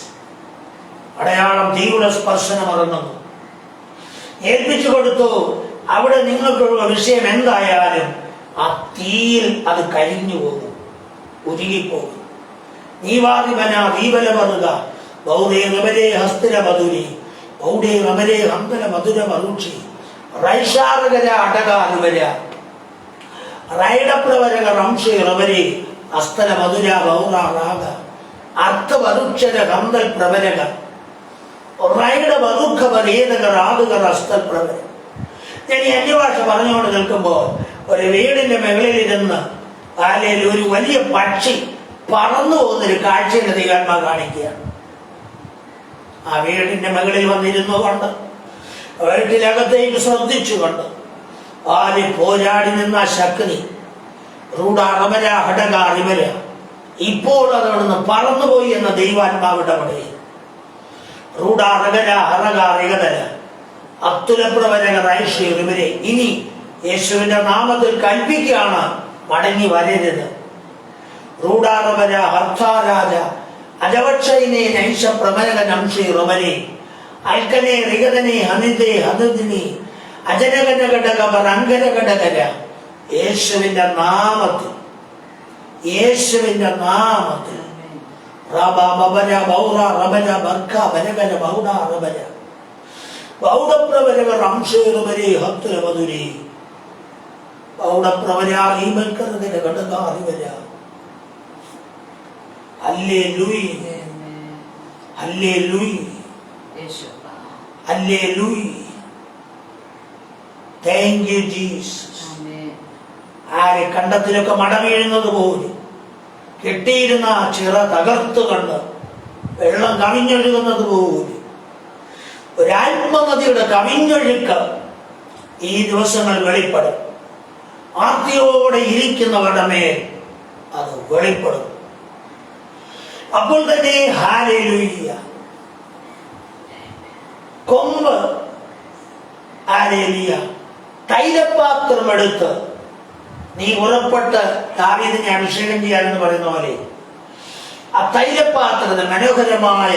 A: അടയാളം തീവ്ര സ്പർശനം ഇറങ്ങുന്നു. ഏൽപ്പിച്ചു കൊടുത്തു. അവിടെ നിങ്ങൾക്കുള്ള വിഷയം എന്തായാലും ആ തീയിൽ അത് കരിഞ്ഞു പോകും, ഉരുകിപ്പോകും. നീവാദിവന ദീപല പറുക ബൗദ്ധേ ഹസ്തിര മധുരി ഔഡേ റമരേ ഹന്തല മധുര മറുക്ഷി റൈഷാരകര അടകാലുവര റൈഡപ്രവരക റംഷി റവരെ അസ്തല മധുര ബൗറ രാഗ അർത്ഥ വരുക്ഷര ഹന്തൽ പ്രവരക റൈഡ വറുഖ വരേതക രാഗകർ അസ്തൽ പ്രവര. ഞാൻ ഈ അന്യഭാഷ പറഞ്ഞുകൊണ്ട് നിൽക്കുമ്പോൾ ഒരു വീടിന്റെ മുകളിലിരുന്ന് അല്ലെങ്കിൽ ഒരു വലിയ പക്ഷി പറന്നു പോകുന്നൊരു കാഴ്ചയുടെ ദൈവാത്മാ കാണിക്കുകയാണ്. ആ വീടിന്റെ മുകളിൽ വന്നിരുന്നു കൊണ്ട് വീട്ടിലകത്തേക്ക് ശ്രദ്ധിച്ചുകൊണ്ട് ആര് പോരാടി നിന്ന ശക്തി റൂഡാറമര ഹടകാറിവര ഇപ്പോൾ അതവിടുന്ന് പറന്നുപോയി എന്ന ദൈവാത്മാവിടെ പറയും. റൂഡാറകര ഹറകാറികതര അത്തുലപ്രവരക റൈഷിവരെ ഇനി യേശുവിന്റെ നാമത്തിൽ കൽപ്പിക്കുകയാണ്, മടങ്ങി വരരുത്. റൂഡാറവര ഹർത്താരാജ അജവക്ഷയിനെ നൈഷ പ്രമരക നംഷി റവരെ അൽക്കനെ റിഗതനെ ഹനിതേ ഹനിദിനി അജനകന ഘടകവർ അങ്കര ഘടകര. യേശുവിന്റെ നാമത്തിൽ, യേശുവിന്റെ നാമത്തിൽ റബ ബബര ബൗറ റബര ബർഖ ബരകര ബൗഡ റബര ബൗഡപ്രവരക റംഷേ റബരെ ഹത്തുല മധുരേ ബൗഡപ്രവര റീബൽക്കരകര ഘടക അറിവര. Hallelujah hallelujah hallelujah. Thank you Jesus. ആരെ കണ്ടത്തിലൊക്കെ മടവീഴുന്നത് പോലെ കെട്ടിയിരുന്ന ആ ചിറ തകർത്തു കണ്ട് വെള്ളം കവിഞ്ഞൊഴുകുന്നത് പോലെ ഒരാത്മനദിയുടെ കവിഞ്ഞൊഴുക്ക് ഈ ദിവസങ്ങൾ വെളിപ്പെടും. ആർത്തിയോടെ ഇരിക്കുന്നവരുടെ മേൽ അത് വെളിപ്പെടും. അപ്പോൾ തന്നെ ഹല്ലേലൂയ. കൊമ്പ് ഹല്ലേലൂയ തൈലപാത്രം എടുത്ത് നീ ഉറപ്പെട്ട് ദാവീദിനെ അഭിഷേകം ചെയ്യാനെന്ന് പറയുന്ന പോലെ ആ തൈലപാത്രത്തിന് മനോഹരമായ,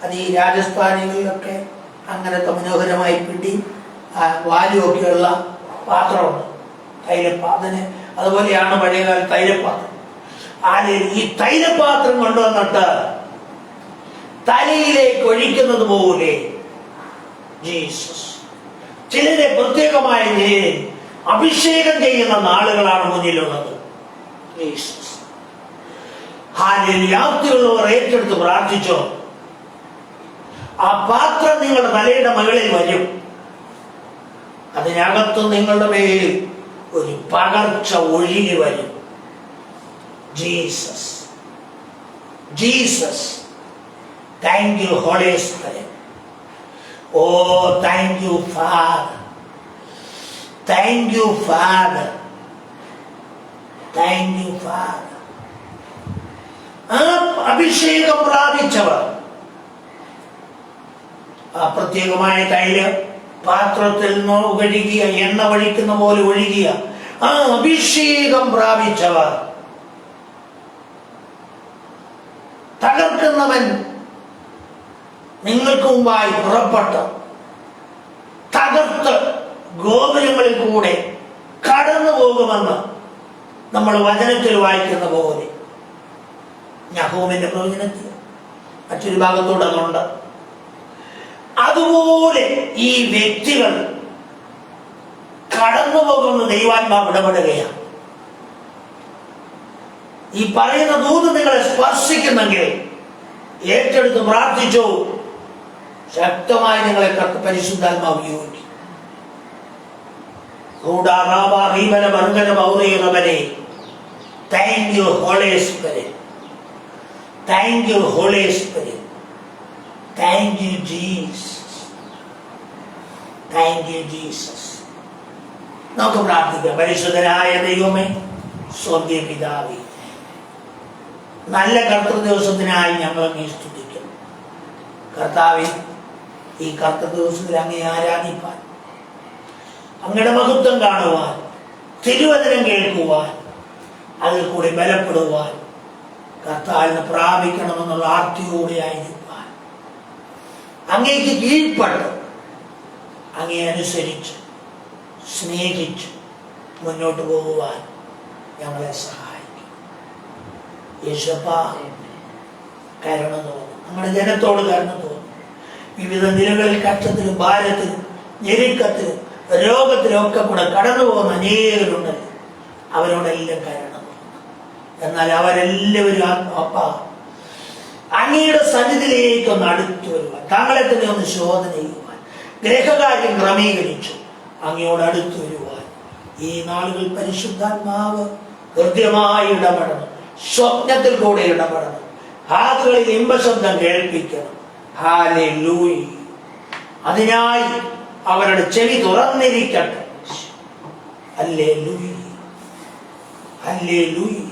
A: അത് ഈ രാജസ്ഥാനികളിലൊക്കെ അങ്ങനത്തെ മനോഹരമായി പിടി വാലുമൊക്കെയുള്ള പാത്രമുണ്ട് തൈലപാത്രത്തിന്. അതുപോലെയാണ് പഴയകാല തൈലപാത്രം. ഈ തൈലപാത്രം കൊണ്ടുവന്നിട്ട് തലയിലേക്ക് ഒഴിക്കുന്നത് പോലെ ജീസസ് ചിലരെ പ്രത്യേകമായ നിലയിൽ അഭിഷേകം ചെയ്യുന്ന നാളുകളാണ് മുന്നിലുള്ളത്. ജീസസ് യാത്രയുള്ളവർ ഏറ്റെടുത്ത് പ്രാർത്ഥിച്ചോ. ആ പാത്രം നിങ്ങളുടെ തലയുടെ മുകളിൽ വരും. അതിനകത്ത് നിങ്ങളുടെ മേൽ ഒരു പകർച്ച ഒഴുകി വരും. Jesus Jesus. Thank you holy spirit. Oh thank you father. Thank you father. Thank you father. ആ അഭിഷേകം പ്രാപിച്ചവർ ആ പ്രത്യേകമായ തൈല പാത്രത്തിൽ നിന്ന് ഒഴുകിയ എണ്ണ ഒഴിക്കുന്ന പോലെ ഒഴുകിയ ആ അഭിഷേകം പ്രാപിച്ചവർ തകർക്കുന്നവൻ നിങ്ങൾക്ക് മുമ്പായി പുറപ്പെട്ട് തകർത്ത് ഗോപുരങ്ങളിൽ കൂടെ കടന്നു പോകുമെന്ന് നമ്മൾ വചനത്തിൽ വായിക്കുന്ന പോലെ, യഹോവയുടെ പ്രവചനത്തിൽ മറ്റൊരു ഭാഗത്തോട് അതുണ്ട്. അതുപോലെ ഈ വ്യക്തികൾ കടന്നു പോകുന്ന ദൈവാത്മാവ് ഇടപെടുകയാണ്. ഈ പറയുന്ന ദൂത് നിങ്ങളെ സ്പർശിക്കുന്നെങ്കിൽ ഏറ്റെടുത്ത് പ്രാർത്ഥിച്ചോ. ശക്തമായി നിങ്ങളെ പരിശുദ്ധാത്മാവ് ഉപയോഗിക്കും. Thank you, Holy Spirit. Thank you, Holy Spirit. Thank you, Jesus. Thank you, Jesus. നമുക്ക് പ്രാർത്ഥിക്കാം. പരിശുദ്ധനായ ദൈവമേ, സ്വർഗ്ഗീയ പിതാവേ, നല്ല കർത്തൃ ദിവസത്തിനായി ഞങ്ങൾ അങ്ങേ സ്തുതിക്കുന്നു. കർത്താവേ, ഈ കർത്തൃ ദിവസത്തിൽ അങ്ങേ ആരാധിപ്പാൻ, അങ്ങയുടെ മഹത്വം കാണുവാൻ, തിരുവചനം കേൾക്കുവാൻ, അതിൽ കൂടി ബലപ്പെടുവാൻ, കർത്താവിനെ പ്രാപിക്കണമെന്നുള്ള ആർത്തിയോടെ ആയിരിക്കാൻ, അങ്ങേക്ക് കീഴ്പ്പെട്ട് അങ്ങേ അനുസരിച്ച് സ്നേഹിച്ച് മുന്നോട്ട് പോകുവാൻ ഞങ്ങളെ സഹായിക്കും. യേശുവേ, കരുണ തോന്നും. നമ്മുടെ ജനത്തോട് കരുണ തോന്നും. വിവിധ നിലകളിൽ കഷ്ടത്തിലും ഭാരത്തിലും ഞെരുക്കത്തിലും രോഗത്തിലും ഒക്കെ കൂടെ കടന്നു പോകുന്ന അനേകരുണ്ടല്ലോ. അവരോടെല്ലാം കരുണ തോന്നുന്നു. എന്നാൽ അവരെല്ലാവരും അപ്പ അങ്ങയുടെ സന്നിധിയിലേക്കൊന്ന് അടുത്തു വരുവാൻ, തങ്ങളെ തന്നെ ഒന്ന് ശോധന ചെയ്യുവാൻ, ഗ്രഹകാര്യം ക്രമീകരിച്ചു അങ്ങയോട് അടുത്തു വരുവാൻ ഈ നാളുകൾ പരിശുദ്ധാത്മാവ് ഹൃദ്യമായി ഇടപെടണം. സ്വപ്നത്തിൽ കൂടെ ഇടപെടണം. ഹാതുകളിൽ ഇമ്പശബ്ദം കേൾപ്പിക്കണം. ഹല്ലേലൂയ. അതിനായി അവരുടെ ചെവി തുറന്നിരിക്കട്ടെ. Hallelujah, hallelujah.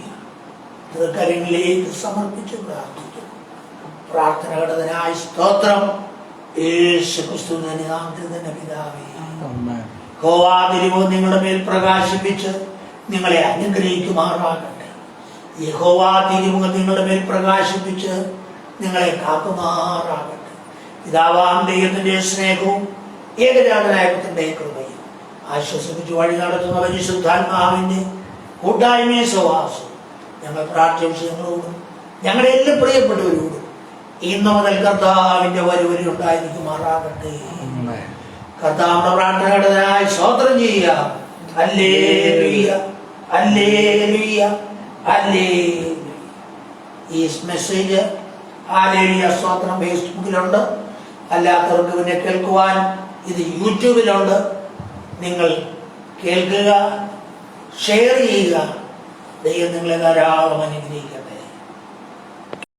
A: കരങ്ങളിലേക്ക് സമർപ്പിച്ച് പ്രാർത്ഥിക്കുന്നു. പ്രാർത്ഥനകടനായി സ്തോത്രം. യേശു ക്രിസ്തുവിന്റെ നാമത്തിൽ തന്നെ പിതാവേ. യഹോവ തിരുമുഖം നിങ്ങളുടെ മേൽ പ്രകാശിപ്പിച്ച് നിങ്ങളെ അനുഗ്രഹിക്കുമാറാകട്ടെ. യഹോവ തിരുമുഖം നിങ്ങളുടെ മേൽ പ്രകാശിപ്പിച്ച് നിങ്ങളെ കാക്കുമാറാകട്ടെ. പിതാവാം ദൈവത്തിന്റെ സ്നേഹവും ഏകജാതനായ പുത്രന്റെ കൃപയും ആശ്വസിപ്പിച്ച് വഴി നടത്തുന്ന പരിശുദ്ധാത്മാവിന്റെ കൂട്ടായ്മയും സഹവാസവും ഞങ്ങൾ പ്രാർത്ഥന വിഷയങ്ങളോടും ഞങ്ങളുടെ എല്ലാ പ്രിയപ്പെട്ടവരോടും ഇന്ന് മുതൽ കർത്താവിന്റെ വരവരി ഉണ്ടായിരിക്കുമാറാകട്ടെ. കർത്താവിന്റെ പ്രാർത്ഥനകടനായി സ്തോത്രം ചെയ്യുക. Hallelujah, hallelujah, hallelujah. ഈ മെസ്സേജ് ഹല്ലേലൂയ സ്തോത്രം ഫേസ്ബുക്കിലുണ്ട്. അല്ലാത്തവർക്ക് പിന്നെ കേൾക്കുവാൻ ഇത് യൂട്യൂബിലുണ്ട്. നിങ്ങൾ കേൾക്കുക, ഷെയർ ചെയ്യുക. ദൈവം നിങ്ങളെ ധാരാളം അനുഗ്രഹിക്കണം.